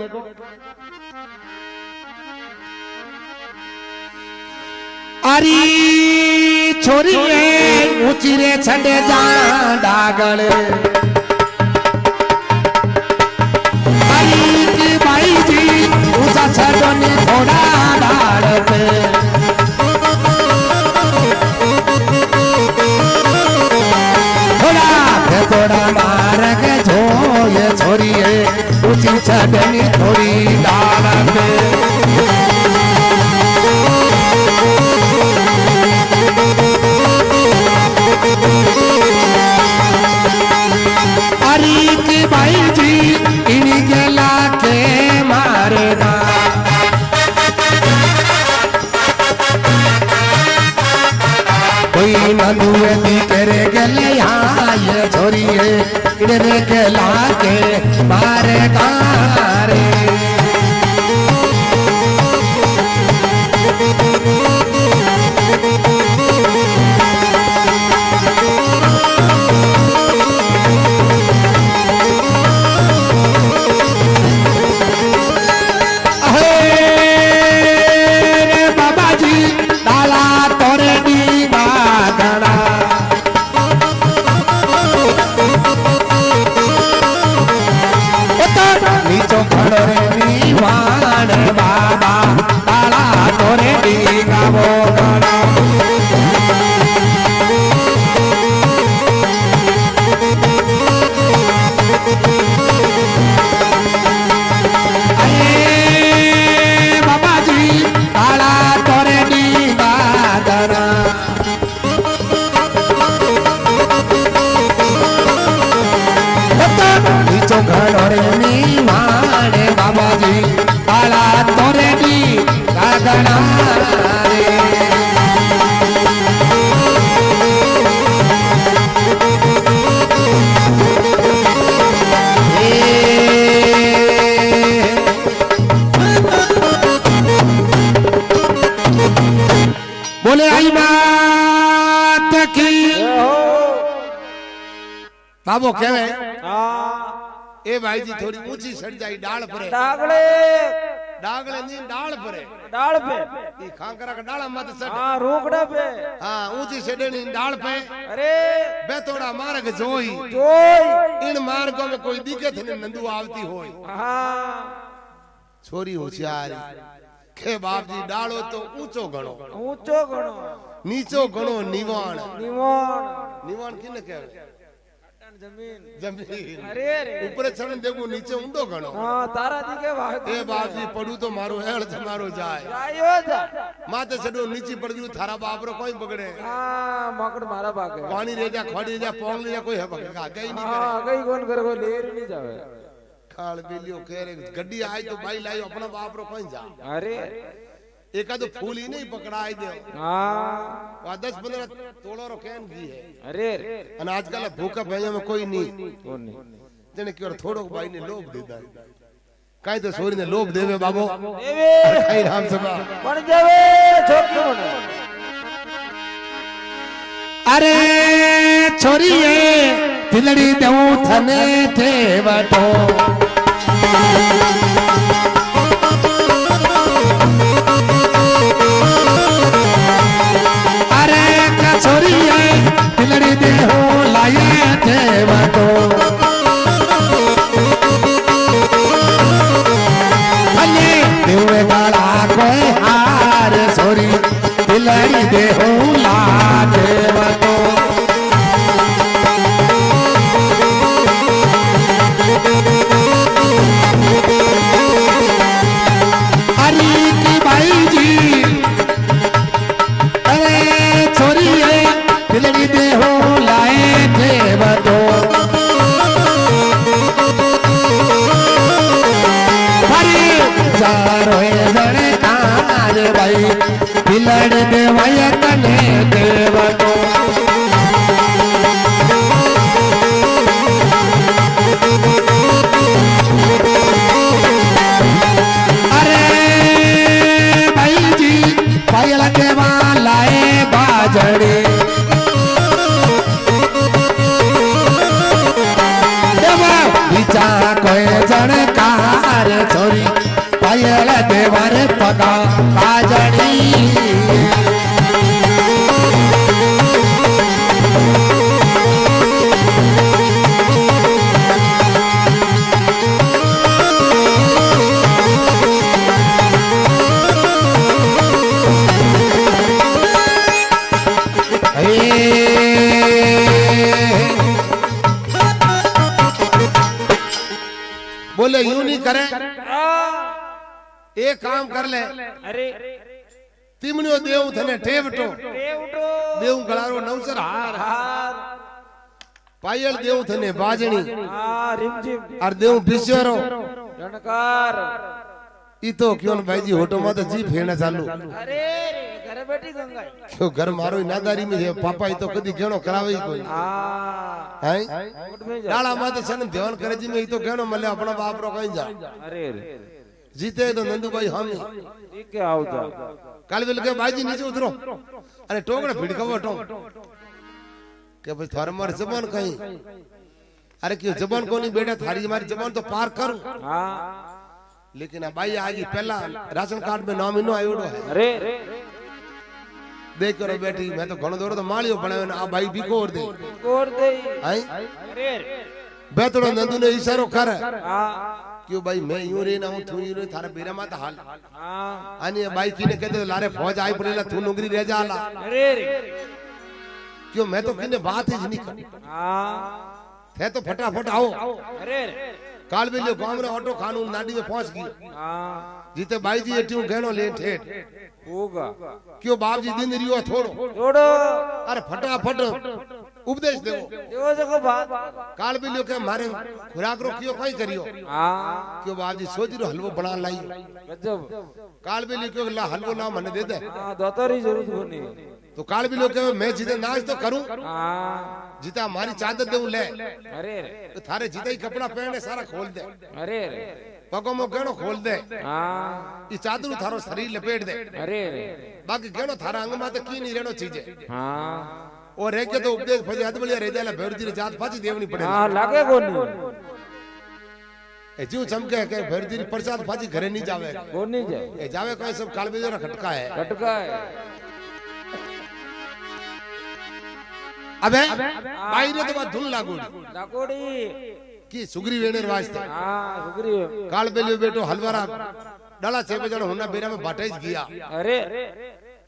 Speaker 3: अरी छोरी रे ऊंची रे छड़े जा डागल अरी की भाई जी ऊंचा छड़ो नी थोड़ा डाल पे थोड़ा मार के जो ये छोरी है ऊंची छड़े नी थोड़ी डाल पे अरे की भाई जी इन्हीं के लाके मारेगा कोई ननुए दी करे गले यहाँ ये छोरी है इन्हें के लाके मारेगा रे बाबा ताला तोरे डीगा वो गाना अरे बाबा जी ताला तोरे डीगा गाना नीचो घड़ो रे नी माने बाबा जी ताला तोरे दी गागना रे बोले आई बात की
Speaker 1: बाबो कहवे
Speaker 2: हां
Speaker 1: ए भाई जी थोड़ी ऊंची सड़ जाई डाल परे
Speaker 2: डागले
Speaker 1: डागले नहीं डाल परे
Speaker 2: डाल पे
Speaker 1: ई खांकरा का डाला मत सड़
Speaker 2: हां रोकड़े पे
Speaker 1: हां ऊंची सड़नी डाल पे
Speaker 2: अरे
Speaker 1: बेतोड़ा मार्ग जोई
Speaker 2: जोई
Speaker 1: इन मार्गों में कोई दिक्कत नहीं नंदू आवती होई
Speaker 2: हां
Speaker 1: छोरी होशियार के बाप जी डालो तो ऊंचो गणो
Speaker 2: ऊंचो गणो
Speaker 1: नीचो गणो निवाण
Speaker 2: निवाण
Speaker 1: निवाण किने कहवे जमीन
Speaker 2: अरे रे
Speaker 1: ऊपर चढ़ने देखो नीचे ऊंडो घणो
Speaker 2: हाँ तारा दी के भाग
Speaker 1: ए बापजी पड़ू तो मारो हेल मारो जाए
Speaker 2: आयो जा
Speaker 1: माते छड़ो नीचे पड़ गयो थारा बापरो कोई बगड़े
Speaker 2: हाँ मकड़ मारा भागे
Speaker 1: पानी रेजा खड़ी रेजा पोंग रेजा कोई है बगड़ा गई नहीं
Speaker 2: हाँ गई कौन करे कोई लेर नहीं जावे
Speaker 1: खाल बेलियो कह रे गड्डी आई तो बाई लाई अपना बापरो कोई जा
Speaker 2: अरे
Speaker 1: एका तो फूल ही नहीं पकड़ा आई दे
Speaker 2: हाँ
Speaker 1: वा 10-15 तोड़ो रो कैन की है
Speaker 2: अरे
Speaker 1: अन आजकल भूखा भैया में कोई नहीं
Speaker 2: कौन नहीं
Speaker 1: जने क्यों थोड़ो भाई ने लोभ देता है काई तो सोरी ने लोभ देवे बाबू
Speaker 2: देवे
Speaker 1: काई राम सभा
Speaker 2: बन जावे छोटो बने
Speaker 3: अरे छोरीए तिलड़ी देऊ थने ठेवटो अरे छोरीए तिलड़ी देऊ लाए ठेवटो भले देवे काला कोई हार छोरी तिलड़ी देऊ ला ठेवटो तिलड़ देवय कने देवतो अरे भाई जी पायल देवा लाए बाजड़े देवा विचा कोई जनकार छोरी पायल देवर पगा बाजड़ी
Speaker 1: बोले यूं नहीं करे एक काम कर ले
Speaker 2: अरे
Speaker 1: तिमनियो देव थने ठेवटो
Speaker 2: उठो
Speaker 1: देव गलारो नवसर हार
Speaker 2: हार
Speaker 1: पायल देव थने बाजणी
Speaker 2: हाँ रिमझिम
Speaker 1: और देव बिस्वरो
Speaker 2: रणकार
Speaker 1: ई तो क्यों न भाई जी होटो में तो जी फेरना चालू
Speaker 2: अरे रे घर बैठी गंगा
Speaker 1: क्यों घर मारो ही नादारी में है पापा ही तो कदी घेणो करावे ही कोई
Speaker 2: हाँ
Speaker 1: हैं
Speaker 2: उठ में जा
Speaker 1: डाला माते सन ध्यान करे जी में ही तो घेणो मले अपना बाप रो कहीं जा
Speaker 2: अरे रे
Speaker 1: जीते तो नंदू भाई हम
Speaker 2: ठीक है आओ जा
Speaker 1: कल बिल के भाई जी नीचे उतरो अरे टोकड़ा भिड़कवो टो के भाई थारे मार जबान कहीं अरे क्यों जबान को नहीं बेटा थारी हमारी जबान तो पार कर
Speaker 2: हाँ
Speaker 1: लेकिन अब भाई आगे पहला राशन कार्ड में नाम इनो आयोडो है
Speaker 2: अरे
Speaker 1: देख करो बेटी मैं तो घणो दौड़ो तो मालियो बनावे ना आ भाई भी कोर दे
Speaker 2: कोर दे
Speaker 1: हैं
Speaker 2: अरे
Speaker 1: बेतड़ो नंदू ने इशारो कर
Speaker 2: हाँ
Speaker 1: क्यों भाई मैं यूं रे ना हूं तू यूं रे थारे बेरा माता हाल
Speaker 2: हाँ
Speaker 1: आनी भाई की ने कहते लारे फौज आई पड़ेला तू नौकरी रह जाला
Speaker 2: अरे रे
Speaker 1: क्यों मैं तो किने बात ही नहीं कर
Speaker 2: हाँ
Speaker 1: थे तो फटाफट आओ
Speaker 2: अरे
Speaker 1: काल भी जो गांव रे ऑटो कानून नाडी में पहुंच गई
Speaker 2: हाँ
Speaker 1: जीते भाई जी एटियो घेणो ले ठेठ
Speaker 2: होगा
Speaker 1: क्यों बाप जी दिन रियो थोड़ो
Speaker 2: छोड़ो
Speaker 1: अरे फटाफट उपदेश देवो
Speaker 2: देवो जगह बात
Speaker 1: काल भी लो के मारे खुराक रो क्यों कोई करियो
Speaker 2: हाँ
Speaker 1: क्यों बाप जी सोच रो हलवो बना लाई
Speaker 2: गजब
Speaker 1: काल भी लो ला हलवो ना मने दे दे
Speaker 2: हाँ दोतरी जरूरत होनी
Speaker 1: तो काल भी लो के मैं जीते नाच तो करूं
Speaker 2: हाँ
Speaker 1: जीता हमारी चादर देऊ ले
Speaker 2: अरे
Speaker 1: तो थारे जीता ही कपड़ा पहने सारा खोल दे
Speaker 2: अरे
Speaker 1: पगों में गहणो खोल दे
Speaker 2: हाँ
Speaker 1: ई चादर थारो शरीर लपेट दे
Speaker 2: अरे
Speaker 1: बाकी गहणो थारा अंग में तो की नहीं रहनो चीजे
Speaker 2: हाँ
Speaker 1: और रह गया तो उपदेश फजे हाथ बलिया रह जाला भैरजी रे जात फाची देवनी पड़े
Speaker 2: हाँ लागे कोनी
Speaker 1: ए जीव चमके के भैरजी रे प्रसाद फाची घरे नहीं जावे
Speaker 2: कोनी जाए
Speaker 1: ए जावे कोई सब काल बेजो खटका है
Speaker 2: खटका है
Speaker 1: अबे भाई रे तो बात धुन लागू
Speaker 2: लाकोड़ी
Speaker 1: की सुगरी वेणेर वास्ते
Speaker 2: हाँ सुगरी
Speaker 1: काल बेलियो बेटो हलवारा डाला छे बजण हुना बेरा में बाटे गया
Speaker 2: अरे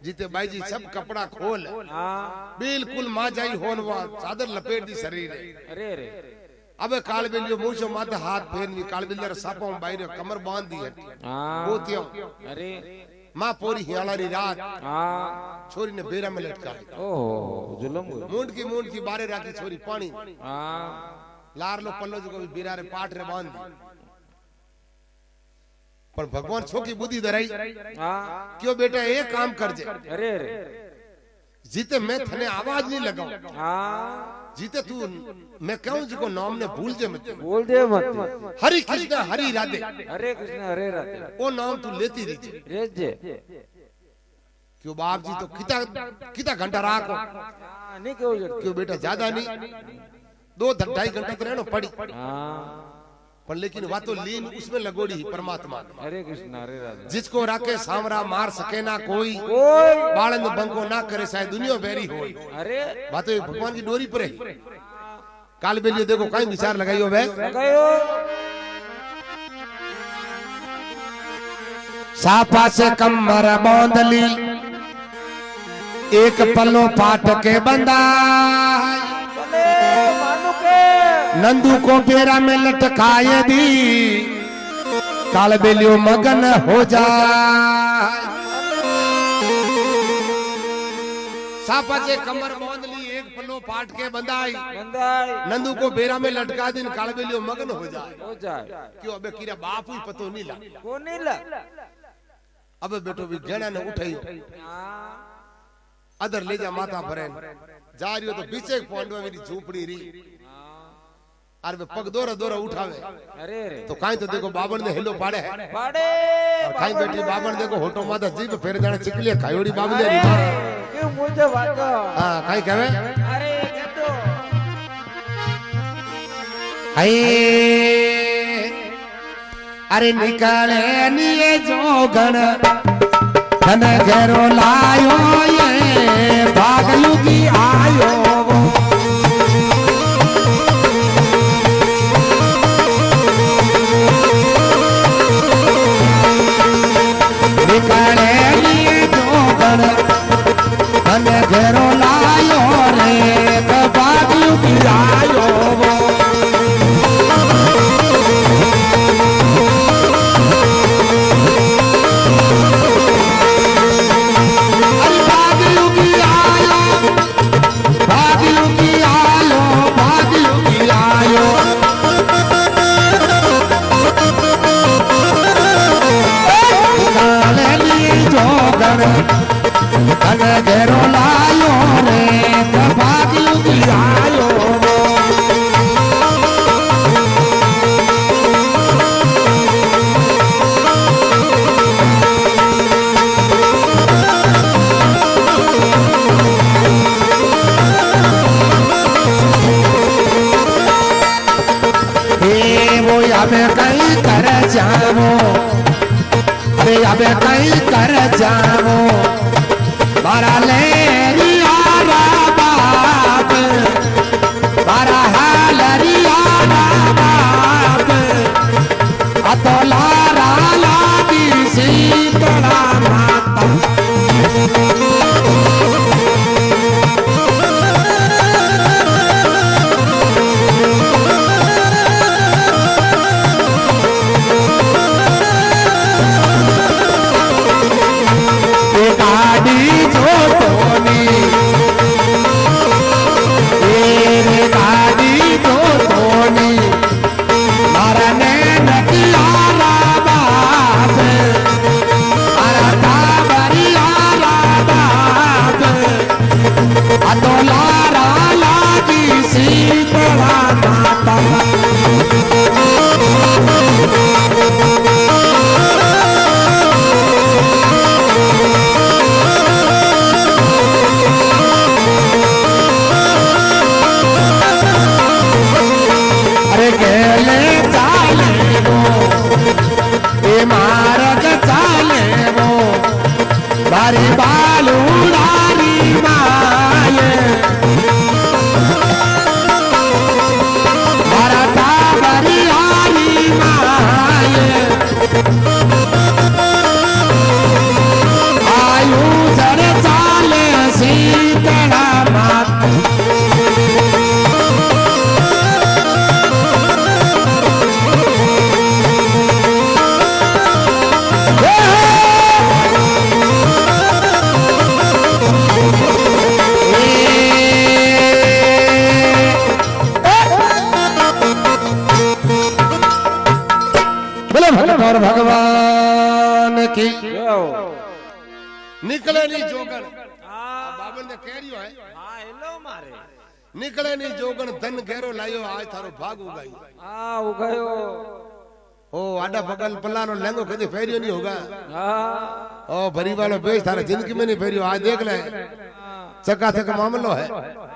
Speaker 1: जीते बाई जी सब कपड़ा खोल बिल्कुल मां जाई होन वा चादर लपेट दी शरीर
Speaker 2: अरे रे
Speaker 1: अबे काल बेलियो मुंह माथे हाथ फेरनी काल बेलियो सापो बाहर कमर बांध दी है गोतियों
Speaker 2: अरे
Speaker 1: मां पूरी हियालारी रात छोरी ने बेरा में लटका
Speaker 2: ओहो जुलम
Speaker 1: मूंड की बारे राखी छोरी पानी लार लो पल्लो जो भी बेरा रे पाट रे बांध दी पर भगवान छोकी बुद्धि दराई क्यों बेटा एक काम कर जे
Speaker 2: अरे रे
Speaker 1: जीते मैं थने आवाज नहीं लगाऊं जीते तू मैं कहूं जी को नाम ने भूल जे मत हरि कृष्ण हरि राधे
Speaker 2: हरे कृष्ण हरे राधे
Speaker 1: वो नाम तू लेती रही
Speaker 2: रेजे
Speaker 1: क्यों बाप जी तो कितना घंटा राखो
Speaker 2: नहीं
Speaker 1: क्यों बेटा ज्यादा नहीं 2-2.5 घंटा तो रहना पड़ी पर लेकिन वा तो लीन उसमें लगोड़ी ही परमात्मा
Speaker 2: हरे कृष्ण हरे राधे
Speaker 1: जिसको राखे सामरा मार सके ना कोई बालंद बंको ना करे शायद दुनिया बेरी हो
Speaker 2: अरे
Speaker 1: बात तो भगवान की डोरी पर है काल बेलियो देखो कहीं विचार लगाइयो बे
Speaker 3: सापा से कमर बांध ली एक पल्लो पाट के बंदा नंदू को बेरा में लटकाए दी काल बेलियो मगन हो जाए
Speaker 1: सापा से कमर बांध ली एक पल्लो पाट के बंदाई नंदू को बेरा में लटका दिन काल बेलियो मगन हो जाए क्यों अबे कीरा बाप ही पतो नहीं ला अबे बेटो भी गणा ने उठाई अदर ले जा माता भरे जा रही हो तो बीचे पॉइंट में मेरी झूपड़ी री अरे वे पग दोरा उठावे
Speaker 2: अरे
Speaker 1: तो काई तो देखो बाबन ने हेलो पाड़े और काई बेटी बाबन देखो होटो माता जीभ फेर जाने चिकलिया खायोड़ी बाबले री
Speaker 2: क्यों मुझे वाको
Speaker 1: हां काई कहवे
Speaker 2: अरे के तो
Speaker 3: अरे निकाले निये जोगण धन घेरो लायो ये भागलू की आयो वो निकाले निये जोगण धन घेरो लायो रे भागलू की आयो वो घेरो लायो रे भाग्यू की आयो वो अबे कहीं कर जाओ अरे अबे कहीं कर जाओ मारा ले रियारा बाप मारा हाल रियारा बाप अतोलारा लागी सीतला माता मारक चाले वो बारी बालू रानी माये मारा बारी रानी माये आयु जर की
Speaker 1: निकले नहीं जोगन
Speaker 2: हाँ
Speaker 1: बाबन ने कह रियो है
Speaker 2: हाँ हेलो मारे
Speaker 1: निकले नहीं जोगन धन घेरो लायो आज थारो भाग उगाई
Speaker 2: हाँ उगायो
Speaker 1: ओ आडा बगल पल्लानो लहंगो कदे फेरियो नहीं होगा
Speaker 2: हाँ
Speaker 1: ओ भरी वालो बेच थारा जिंदगी में नहीं फेरियो आज देख ले चका चक मामलो है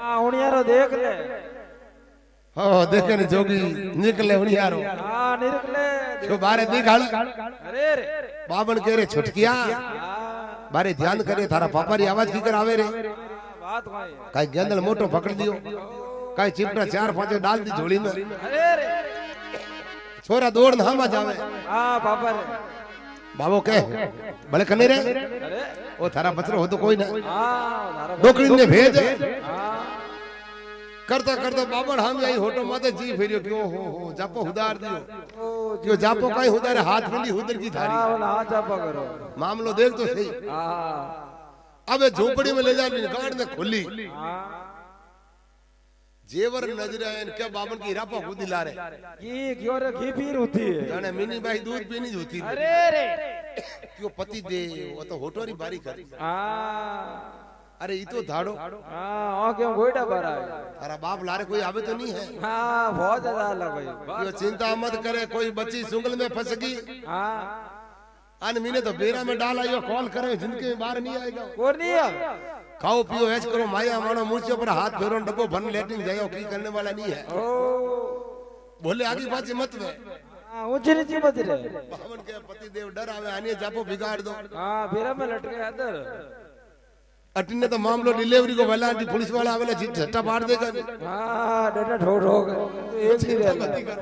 Speaker 2: हाँ उनियारो देख ले
Speaker 1: ओ देखे ने जोगी निकले उनियारो
Speaker 2: हाँ निकले
Speaker 1: जो बारे दिखाड़
Speaker 2: अरे रे
Speaker 1: बाबन कह रे छुटकिया
Speaker 2: हाँ
Speaker 1: बारे ध्यान करे थारा पापा री आवाज की कर आवे रे
Speaker 2: बात भाई
Speaker 1: काई गेंदल मोटो पकड़ दियो काई चिपटा चार पांच डाल दी झोली में
Speaker 2: अरे रे
Speaker 1: छोरा दौड़ नामा जावे
Speaker 2: हाँ पापा रे
Speaker 1: बाबो कह भले कने रे
Speaker 2: अरे
Speaker 1: ओ थारा बचरो हो तो कोई ना
Speaker 2: हाँ
Speaker 1: डोकरी ने भेज
Speaker 2: हाँ
Speaker 1: करता करता बाबर हम आई होटो माते जी फेरियो क्यों हो जापो उधार दियो
Speaker 2: ओ
Speaker 1: क्यों जापो काई उधार हाथ मिली उधर की थारी
Speaker 2: हाँ बोला हाँ चापा करो
Speaker 1: मामलो देख तो सही
Speaker 2: हाँ
Speaker 1: अबे झोपड़ी में ले जा गाड़ ने खुली
Speaker 2: हाँ
Speaker 1: जेवर नजर आए क्या बाबन की रापा खुद ला रे
Speaker 2: घी क्यों रे घी पीर होती है
Speaker 1: जाने मिनी भाई दूध पीनी होती
Speaker 2: अरे रे
Speaker 1: क्यों पति दे वो तो होटोरी बारी कर
Speaker 2: हाँ
Speaker 1: अरे ये तो धाड़ो
Speaker 2: हाँ क्यों गोइडा भरा है
Speaker 1: तारा बाप लारे कोई आवे तो नहीं है
Speaker 2: हाँ बहुत ज्यादा अलग भाई
Speaker 1: क्यों चिंता मत करे कोई बच्ची सुंगल में फंस गई
Speaker 2: हाँ
Speaker 1: अन मीने तो बेरा में डाला यो कॉल करे जिनके बाहर नहीं आएगा
Speaker 2: और नहीं है
Speaker 1: खाओ पियो ऐश करो माया मानो मुझे पर हाथ फेरो डब्बो भन लेटिंग जाओ की करने वाला नहीं है
Speaker 2: ओ
Speaker 1: बोले आगे बात मत में
Speaker 2: हाँ ऊंची नीची मत रे
Speaker 1: बावन के पति देव डर आवे आने जापो बिगाड़ दो
Speaker 2: हाँ बेरा में लटके अंदर
Speaker 1: अटिने तो मामलो डिलीवरी को वाला पुलिस वाला आवेला झट्टा मार देगा
Speaker 2: हाँ डटा ठोक ठोक एक ही रहता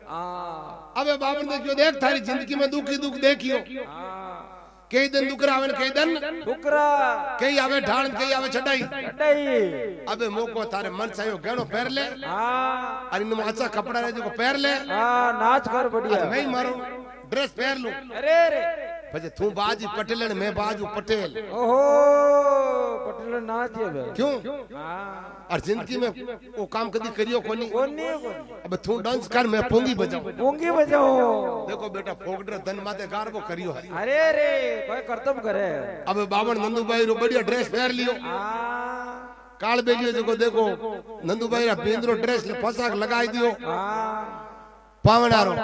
Speaker 2: हाँ
Speaker 1: अबे बावन ने क्यों देख थारी जिंदगी में दुख ही दुख देखियो
Speaker 2: हाँ
Speaker 1: कई दिन दुख रावण कई दिन
Speaker 2: टुकरा
Speaker 1: कई आवे ढाल कई आवे चढ़ाई
Speaker 2: चटाई
Speaker 1: अबे मोको थारे मन चाहिए गहनो पहर ले
Speaker 2: हाँ
Speaker 1: और इनमें अच्छा कपड़ा रहे जो पहर ले
Speaker 2: हाँ नाच कर बढ़िया
Speaker 1: मैं ही मारो ड्रेस पहन लूं
Speaker 2: अरे रे
Speaker 1: પછી તું બાજી પટેલ ને मैं बाजू पटेल
Speaker 2: ओहो पटेल नाच है बे
Speaker 1: क्यों
Speaker 2: हाँ
Speaker 1: और जिंदगी में वो काम कभी करियो कोनी
Speaker 2: कोनी
Speaker 1: अब तू डांस कर मैं पोंगी बजाऊं
Speaker 2: गूंगी बजाओ
Speaker 1: देखो बेटा फोगडर धन माते गारबो करियो है
Speaker 2: अरे रे कोई कर्तव्य करे
Speaker 1: अब बावन नंदूभाई रो बढ़िया ड्रेस पहन लियो
Speaker 2: हाँ
Speaker 1: काल बेलियो जो देखो नंदूभाई रा बेंद्रो ड्रेस ले पोशाक लगाई दियो
Speaker 2: हाँ
Speaker 1: पावनारो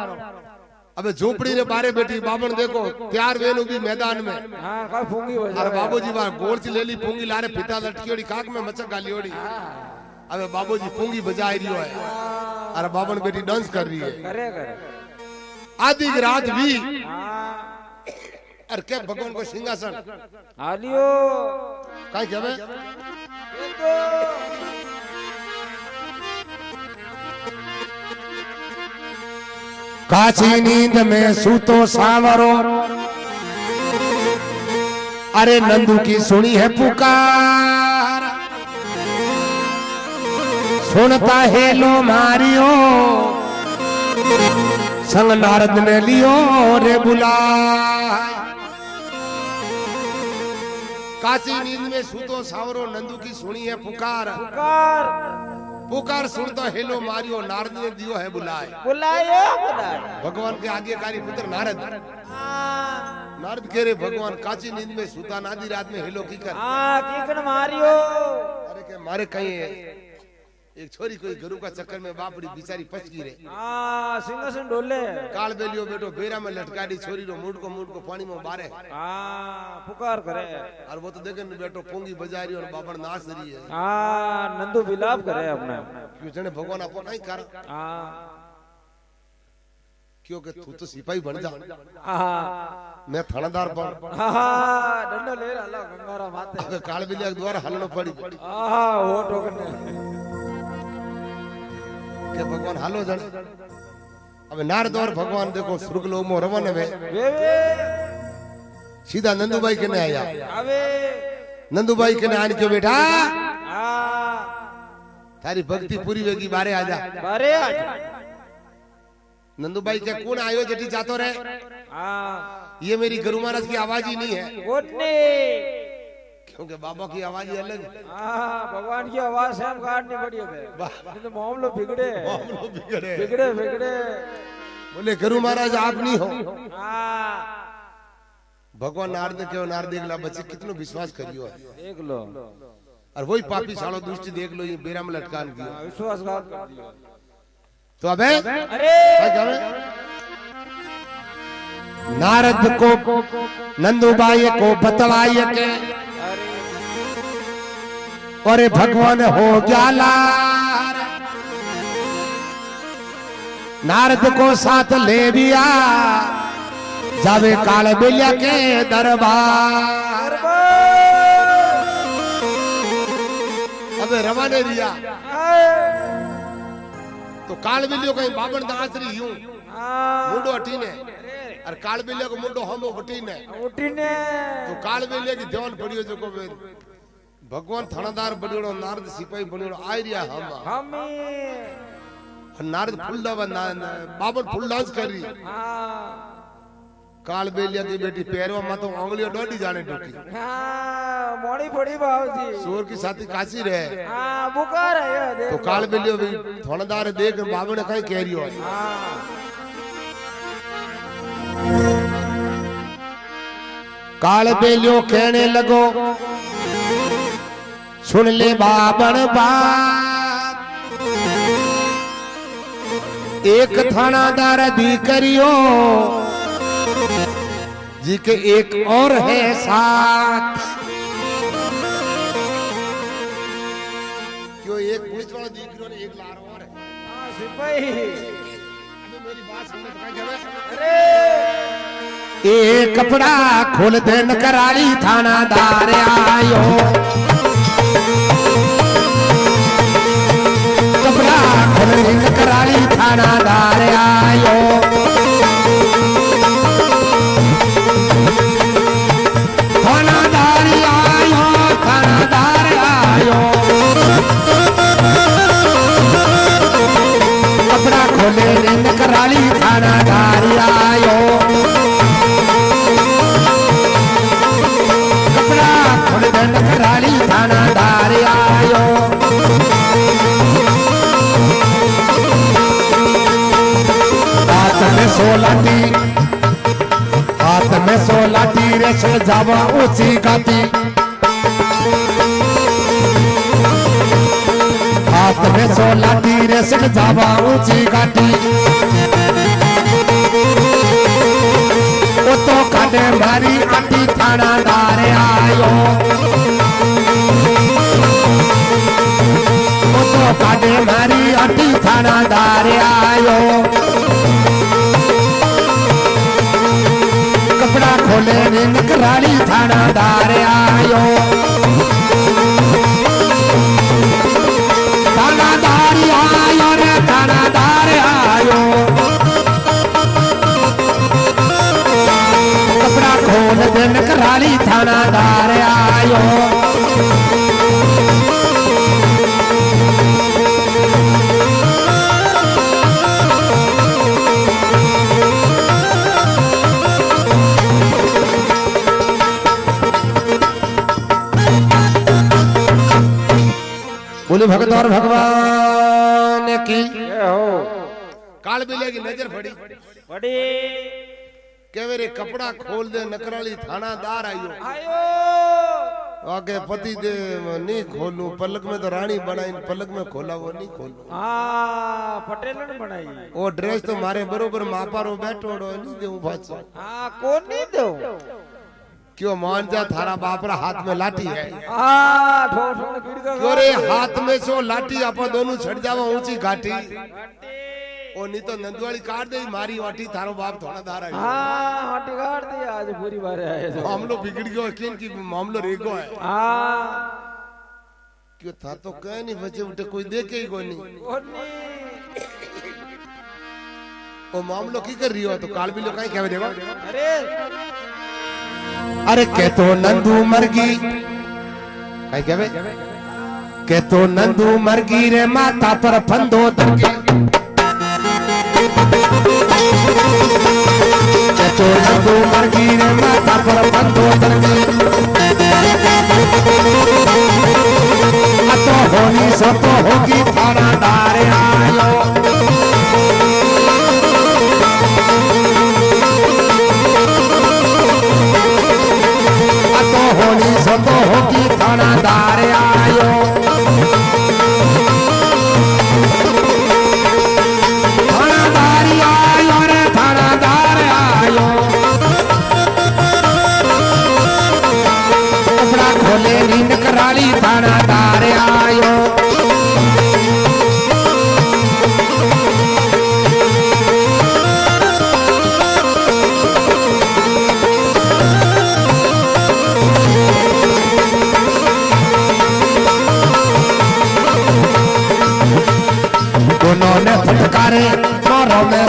Speaker 1: अबे झोपड़ी रे बारे बैठी बावन देखो तैयार वेनु भी मैदान में
Speaker 2: हाँ कोई फूंगी बजा
Speaker 1: अरे बाबूजी बार गोर से ले ली पूंगी लारे पिता लटकीड़ी काक में मचक गालियोड़ी अबे बाबूजी पूंगी बजाई रियो है अरे बाबन बेटी डांस कर रही है
Speaker 2: करे करे
Speaker 1: आधी की रात भी
Speaker 2: हाँ
Speaker 1: अरे क्या भगवान को सिंहासन
Speaker 2: आलियो
Speaker 1: काय कहवे
Speaker 3: काची नींद में सूतो सावरो अरे नंदू की सुनी है पुकार सुनता है लो मारियो संग नारद ने लियो रे बुला
Speaker 1: काची नींद में सूतो सावरो नंदू की सुनी है पुकार
Speaker 2: पुकार
Speaker 1: पुकार सुनता हेलो मारियो नारद ने दियो है बुलाए
Speaker 2: बुलायो बुलायो
Speaker 1: भगवान के आज्ञाकारी पुत्र नारद नारद कह रहे भगवान काची नींद में सूता नादी रात में हेलो की कर
Speaker 2: हाँ कीकण मारियो
Speaker 1: अरे के मारे कहीं एक छोरी कोई गुरु का चक्कर में बापड़ी बिचारी पच गई रे
Speaker 2: हाँ सिंहासन डोले
Speaker 1: काल बेलियो बेटो बेरा में लटका दी छोरी रो मूड को पानी में बारे
Speaker 2: हाँ पुकार करे
Speaker 1: और वो तो देखे न बेटो पोंगी बजा रही और बाबर नाच रही है
Speaker 2: हाँ नंदू विलाप करे अपने
Speaker 1: क्यों जने भगवान आपको नहीं कर
Speaker 2: हाँ
Speaker 1: क्योंकि तू तो सिपाही बन जा
Speaker 2: हाँ
Speaker 1: मैं थानेदार बन
Speaker 2: हाँ डंडो ले रहा गंगारा माते
Speaker 1: अबे काल बेलिया के द्वारा हलनो पड़ी
Speaker 2: हाँ वो टोकने
Speaker 1: के भगवान हालो जन अब नारद और भगवान देखो स्वर्ग लोक में रवाना वे सीधा नंदूबाई के ने आया
Speaker 2: अबे
Speaker 1: नंदूबाई के ने आने क्यों बेटा
Speaker 2: हाँ
Speaker 1: थारी भक्ति पूरी होगी बारे आजा
Speaker 2: बारे आज
Speaker 1: नंदूबाई के कौन आयो जटी जातो रे
Speaker 2: हाँ
Speaker 1: ये मेरी गुरु महाराज की आवाज ही नहीं है
Speaker 2: कोटने
Speaker 1: क्योंकि बाबा की आवाज ही अलग
Speaker 2: हाँ भगवान की आवाज से हम काटनी पड़ी है तो मामलो बिगड़े
Speaker 1: मामलो बिगड़े
Speaker 2: बिगड़े बिगड़े
Speaker 1: बोले गुरु महाराज आप नहीं हो
Speaker 2: हाँ
Speaker 1: भगवान नारद ने क्यों नारद देख ला बच्चे कितनो विश्वास करियो है
Speaker 2: देख लो
Speaker 1: और वही पापी सालो दृष्टि देख लो ये बेरा में लटकान किया
Speaker 2: विश्वासघात कर दिया
Speaker 1: तो अबे
Speaker 2: अरे
Speaker 1: नारद को नंदूबाई को बतलाइए के अरे भगवान हो जाला नारद को साथ ले बिया जावे काल बिलिया के दरबार अबे रवाने दिया तो काल बिलियो कहीं बाबन दासरी यूं मुंडो हटीने और काल बिलिया को मुंडो हमो हटीने तो काल बिलिया की ध्यान पड़ियो जो को भगवान थानादार बनियो नारद सिपाही बनियो आई रिया हम नारद फुल बाबन फुल डांस कर रही काल बेलिया की बेटी पैरवा में तो उंगलियों डोडी जाने टूकी
Speaker 2: मोड़ी पड़ी बाबूजी
Speaker 1: सूर की साथी काशी रहे
Speaker 2: बुखार है
Speaker 1: तो काल बेलियो भी थानादार देख बाबू ने कहीं कह रही हो काल बेलियो कहने लगो सुन ले बाबन बात एक थानादार दी करियो जी के एक और है साथ क्यों एक पुलिस वाला दी करियो ने एक लार और है
Speaker 2: सिपाही
Speaker 1: अबे मेरी बात सुन ले तो क्या
Speaker 2: अरे
Speaker 1: ए कपड़ा खोल दे न कराली थानादार आयो कपड़ा खोल दे न कराली थानादार आयो थानादार आयो थानादार आयो कपड़ा खोले न कराली थानादार आयो कराली थानादार आयो हाथ में सोलाटी रेशम जावा ऊंची गाती हाथ में सोलाटी रेशम जावा ऊंची गाती वो तो काटे मारी आटी थानादार आयो वो तो काटे मारी आटी थानादार आयो कपड़ा खोले नींद कराली थानादार आयो थानादार आयो रे थानादार आयो कपड़ा खोल दिन कराली थानादार आयो बोले भगत और भगवान की काल बिले की नजर पड़ी के रे कपड़ा खोल दे नकराली थानादार आयो आगे पति दे नहीं खोलू पलक में तो रानी बनाई पलक में खोला वो नहीं खोलू
Speaker 2: पटेल ने बनाई
Speaker 1: वो ड्रेस तो मारे बरोबर मापारो बैठो नहीं दे बादशाह
Speaker 2: कौन नहीं दो
Speaker 1: क्यों मान जा थारा बापरा हाथ में लाठी है
Speaker 2: क्यों
Speaker 1: रे हाथ में सो लाठी आपा दोनों छड़ जावा ऊंची घाटी ओ नहीं तो नंदवाड़ी काट दे मारी वाटी थारो बाप थोड़ा धारा है
Speaker 2: हाटी काट दी आज पूरी बार आए
Speaker 1: मामलो बिगड़ गयो किन की मामलो रेगो है क्यों था तो कह नहीं बचे उठे कोई देखे ही कोई नहीं ओ मामलो की कर रही हो तो काल भी लोग कहीं कहवे देखो अरे के तो नंदू मरगी कहीं कहवे के तो नंदू मरगी रे माता पर फंदो दरगे के तो नंदू मरगी रे माता पर फंदो दरगे तो होनी सो तो होगी थानादार आयो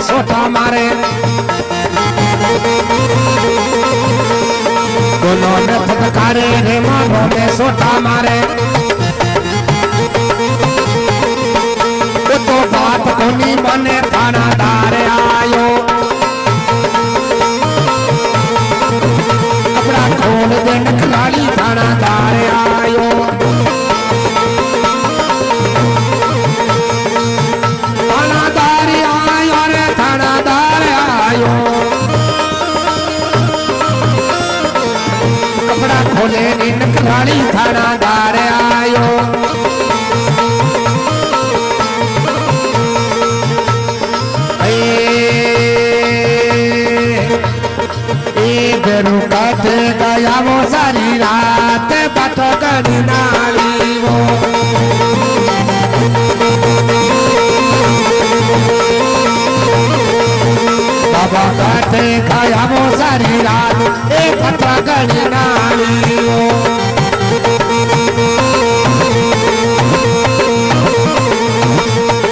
Speaker 3: सोटा मारे दोनों ने फटकारे रे मानो में सोटा मारे तो बात कोनी बने थानादार आयो कपड़ा खोल दे नखराली थानादार आयो थानादार आयो रे थानादार आयो कपड़ा खोले नी नखराली थानादार आयो रुकाते गया वो सारी रात बातों करी नाली वो बाबा काटे गया वो सारी रात एक बातों करी नाली वो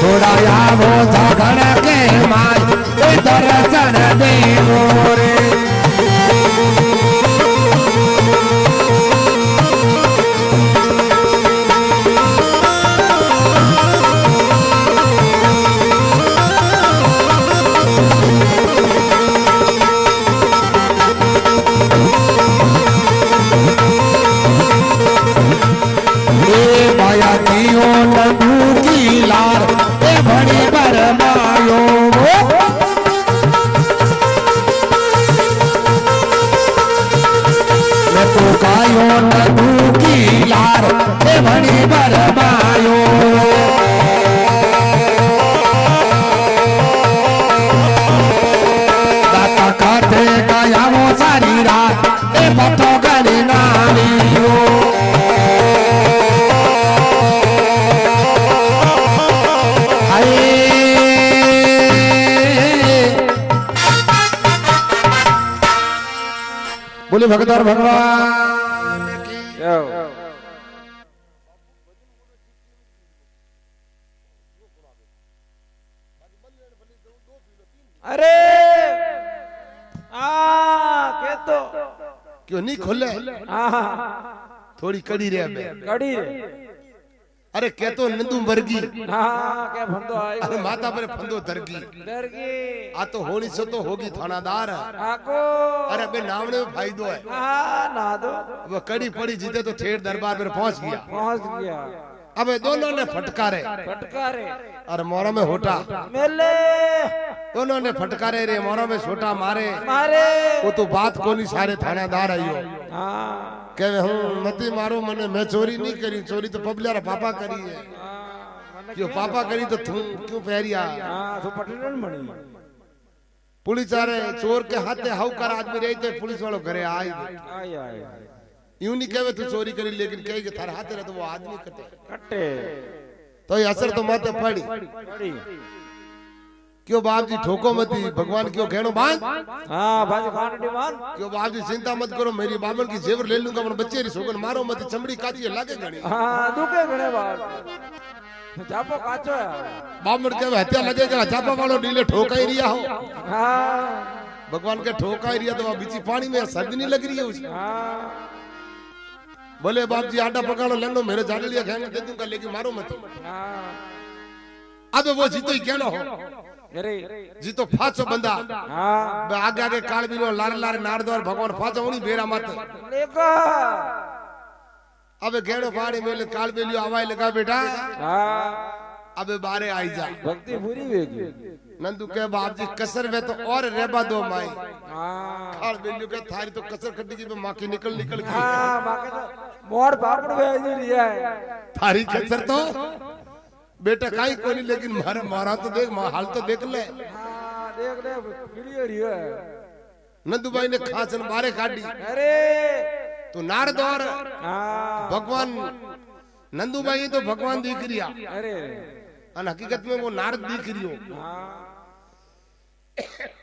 Speaker 3: थोड़ा या वो झगड़ के मार दर्शन दे मोरे बोले भगवान भगवान की
Speaker 2: अरे के तो
Speaker 1: क्यों नहीं खोले थोड़ी कड़ी रे
Speaker 2: कड़ी रे
Speaker 1: अरे के तो नंदू मरगी
Speaker 2: क्या फंदो आए
Speaker 1: अरे माता पर फंदो दरगी आ तो होनी सो तो होगी थानादार
Speaker 2: आको
Speaker 1: अरे बे नावने में फायदो है
Speaker 2: ना दो
Speaker 1: वो कड़ी पड़ी जीते तो ठेठ दरबार पर पहुंच गया अबे दोनों ने फटकारे और मोरों में होटा
Speaker 2: मेले
Speaker 1: दोनों ने फटकारे रे मोरों में छोटा मारे वो तो बात कोनी सारे थानादार आयो के हूं मती मारो मने मैं चोरी नहीं करी चोरी तो पबलियारा पापा करी है क्यों पापा करी तो तू क्यों पहरिया
Speaker 2: तो पटलन बनी
Speaker 1: पुलिस आ रहे चोर के हाथे हाउ कर आदमी रही तो पुलिस वालों घरे आए यूं नहीं कहे तू चोरी करी लेकिन कहे कि थारे हाथे रहे तो वो आदमी कटे तो ये असर तो माते पड़ी क्यों बाप जी ठोको मत भगवान क्यों कहनो बांध क्यों बाप जी चिंता मत करो मेरी बाबन की जेवर ले लूंगा अपन बच्चे री सोगन मारो मत चमड़ी काची लागे घणी
Speaker 2: दुखे घणे बाप जापो काचो है
Speaker 1: बामण के हत्या लगेगा जापा वालो डीले ठोका ही रिया हो भगवान के ठोका ही रिया तो बीची पानी में सर्दी नहीं लग रही है उसको बोले बाप जी आटा पकाड़ो लेनो मेरे जाने लिया खाने दे दूंगा लेकिन मारो मत अब वो जीतो ही कहना हो जीतो फाचो बंदा आगे आगे काल बिनो लारे लारे नार दो भगवान फाचो उनी बेरा मत अबे घेड़ो फाड़ी मेले काल बेलियो आवाज लगा बेटा अबे बारे आई जा
Speaker 2: भक्ति पूरी होगी
Speaker 1: नंदू के बाप जी कसर में तो और रेबा दो माई काल बेलियो के थारी तो कसर कट्टी की मां की निकल निकल गई
Speaker 2: मां के तो मोर पापड़ भेज दिया है
Speaker 1: थारी कसर तो बेटा काई कोनी लेकिन मारे मारा तो देख हाल तो देख ले
Speaker 2: देख ले क्लियर है
Speaker 1: नंदू भाई ने खाचन बारे काटी
Speaker 2: अरे
Speaker 1: तो नारद और भगवान नंदू भाई तो भगवान दिख रिया
Speaker 2: अरे
Speaker 1: अन हकीकत में वो नारद दिख रियो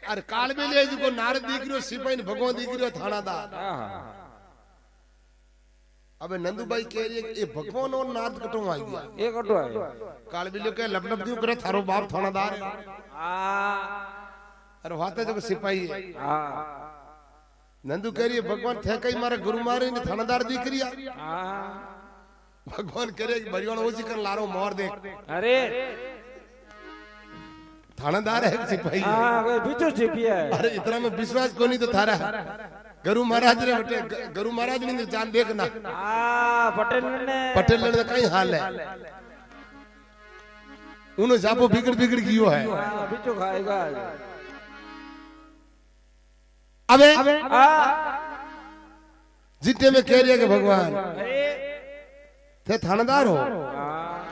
Speaker 1: अरे काल में ले को नारद दिख रियो सिपाही ने भगवान दिख रियो थानादार अबे नंदू भाई कह रही है ये भगवान और नारद कटो आ गया
Speaker 2: एक कटो है
Speaker 1: काल बिल्लो के लपलप क्यों करे थारो बाप थानादार है अरे वाते जो सिपाही है
Speaker 2: हाँ
Speaker 1: नंदू कह रही है भगवान थे कई मारे गुरु मारे ने थानेदार दिकरिया
Speaker 2: हाँ
Speaker 1: भगवान कह रहे भरियाण ओजी कर लारो मोर देख
Speaker 2: अरे
Speaker 1: थानेदार है सिपाही है।
Speaker 2: हाँ कोई बीचो छिपिया है
Speaker 1: अरे इतना में विश्वास को नहीं तो थारा गुरु महाराज रे बटे गुरु महाराज ने जान देखना
Speaker 2: हाँ पटेल
Speaker 1: ने कई हाल है उन्होंने जापो बिगड़ बिगड़ गियो है
Speaker 2: हाँ बीचो खाएगा
Speaker 1: अबे
Speaker 2: हाँ
Speaker 1: जितने में कह रही है कि भगवान
Speaker 2: अरे
Speaker 1: थे थानेदार हो
Speaker 2: हाँ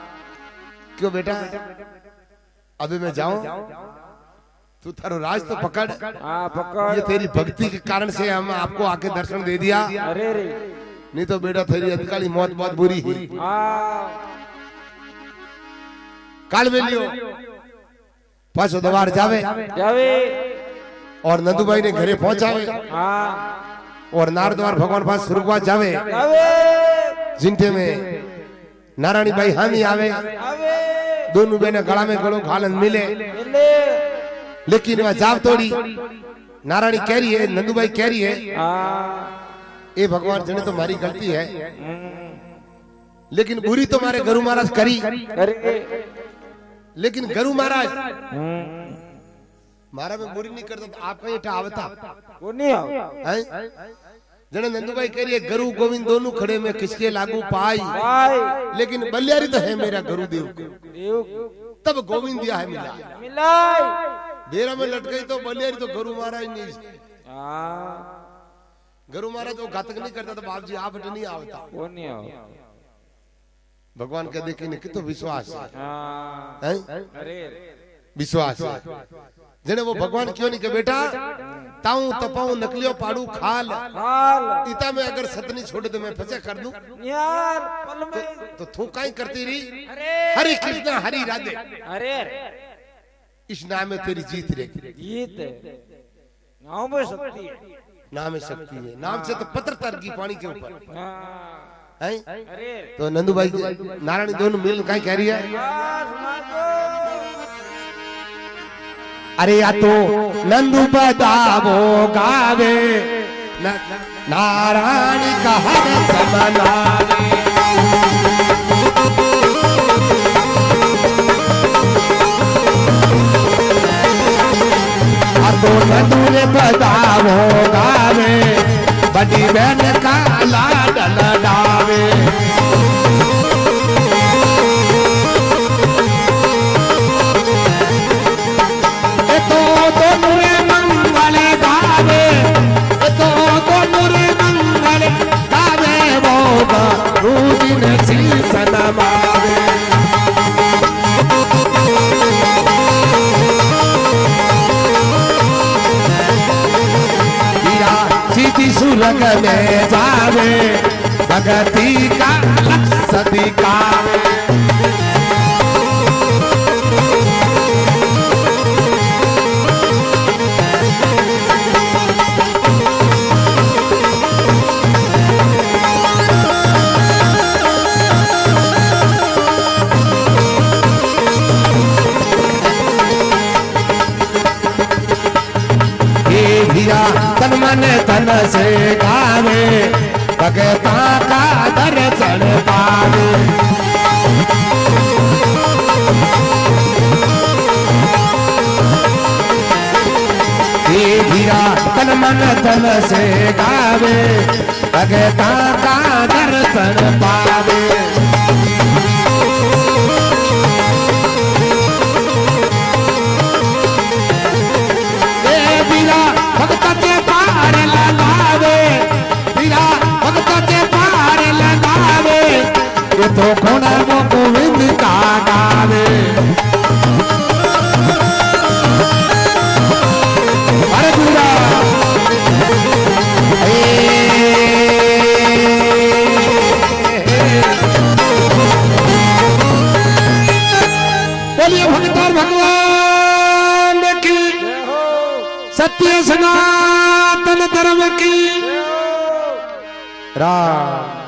Speaker 1: क्यों बेटा अभी मैं जाऊं तू थारो राज तो पकड़
Speaker 2: हाँ पकड़
Speaker 1: ये तेरी भक्ति के कारण से हम आपको आके दर्शन दे दिया
Speaker 2: अरे रे
Speaker 1: नहीं तो बेटा तेरी अधकाली मौत बहुत बुरी है
Speaker 2: हाँ
Speaker 1: काल वेलियो पाछो दवार जावे
Speaker 2: जावे
Speaker 1: और नंदू भाई ने घरे पहुंचावे
Speaker 2: हाँ
Speaker 1: और नारद्वार भगवान पास सुरगवा जावे
Speaker 2: जावे
Speaker 1: जिनते में नारायणी भाई हामी आवे
Speaker 2: जावे
Speaker 1: दोनों बहने गला में गलो घालन मिले
Speaker 2: मिले
Speaker 1: लेकिन वह जाव तोड़ी नारायणी कह रही है नंदू भाई कह रही है
Speaker 2: हाँ
Speaker 1: ए भगवान जने तो हमारी गलती है लेकिन बुरी तो हमारे गुरु महाराज करी
Speaker 2: अरे
Speaker 1: लेकिन गुरु महाराज मारा में बुरी नहीं करता तो आपका ये आवता
Speaker 2: वो नहीं आओ
Speaker 1: हैं जने नंदू भाई कह रही है गुरु गोविंद दोनों खड़े में किसके लागू पाई
Speaker 2: भाई
Speaker 1: लेकिन बलियारी तो है मेरा गुरुदेव
Speaker 2: देव
Speaker 1: तब गोविंद दिया है मिला
Speaker 2: मिलाई
Speaker 1: बेरा में लट गई तो बलियारी तो गुरु महाराज नहीं
Speaker 2: हाँ
Speaker 1: गुरु महाराज वो घातक नहीं करता तो बाप जी आप नहीं आवता
Speaker 2: वो नहीं आओ
Speaker 1: भगवान का देखे कि तो विश्वास
Speaker 2: हाँ
Speaker 1: है
Speaker 2: अरे
Speaker 1: विश्वास जने वो भगवान क्यों नहीं के बेटा ताऊ तपाऊ नकलियो पाड़ू खाल
Speaker 2: हाल
Speaker 1: इता में अगर सतनी छोड़ दे मैं फंसे कर दूं
Speaker 2: यार पल में
Speaker 1: तो तू काई करती रही
Speaker 2: अरे
Speaker 1: हरे कृष्णा हरि राधे
Speaker 2: अरे
Speaker 1: इस नाम में तेरी जीत रे
Speaker 2: जीत गाँव में शक्ति है
Speaker 1: नाम में शक्ति है नाम से तो पत्र तर की पानी के ऊपर
Speaker 2: हाँ
Speaker 1: है
Speaker 2: अरे
Speaker 1: तो नंदू भाई नारायण दोनों मिल काई कह रही है
Speaker 2: हाँ, सुना दो।
Speaker 3: अरे या तो नंदू बदावो गावे नारायणी का हर समनावे या तो नंदू रे बदावो गावे बड़ी बहन का लाडल डावे सुरग में जावे भगती का लक्ष्य दिखावे तन मन तन से गावे भगता का दर्शन पावे धीरा तन मन तन से गावे भगता का दर्शन पावे तो खोना वो गोविंद का गावे अरे पूरा बोलिए भगवान भगवान की सत्य सनातन धर्म की राम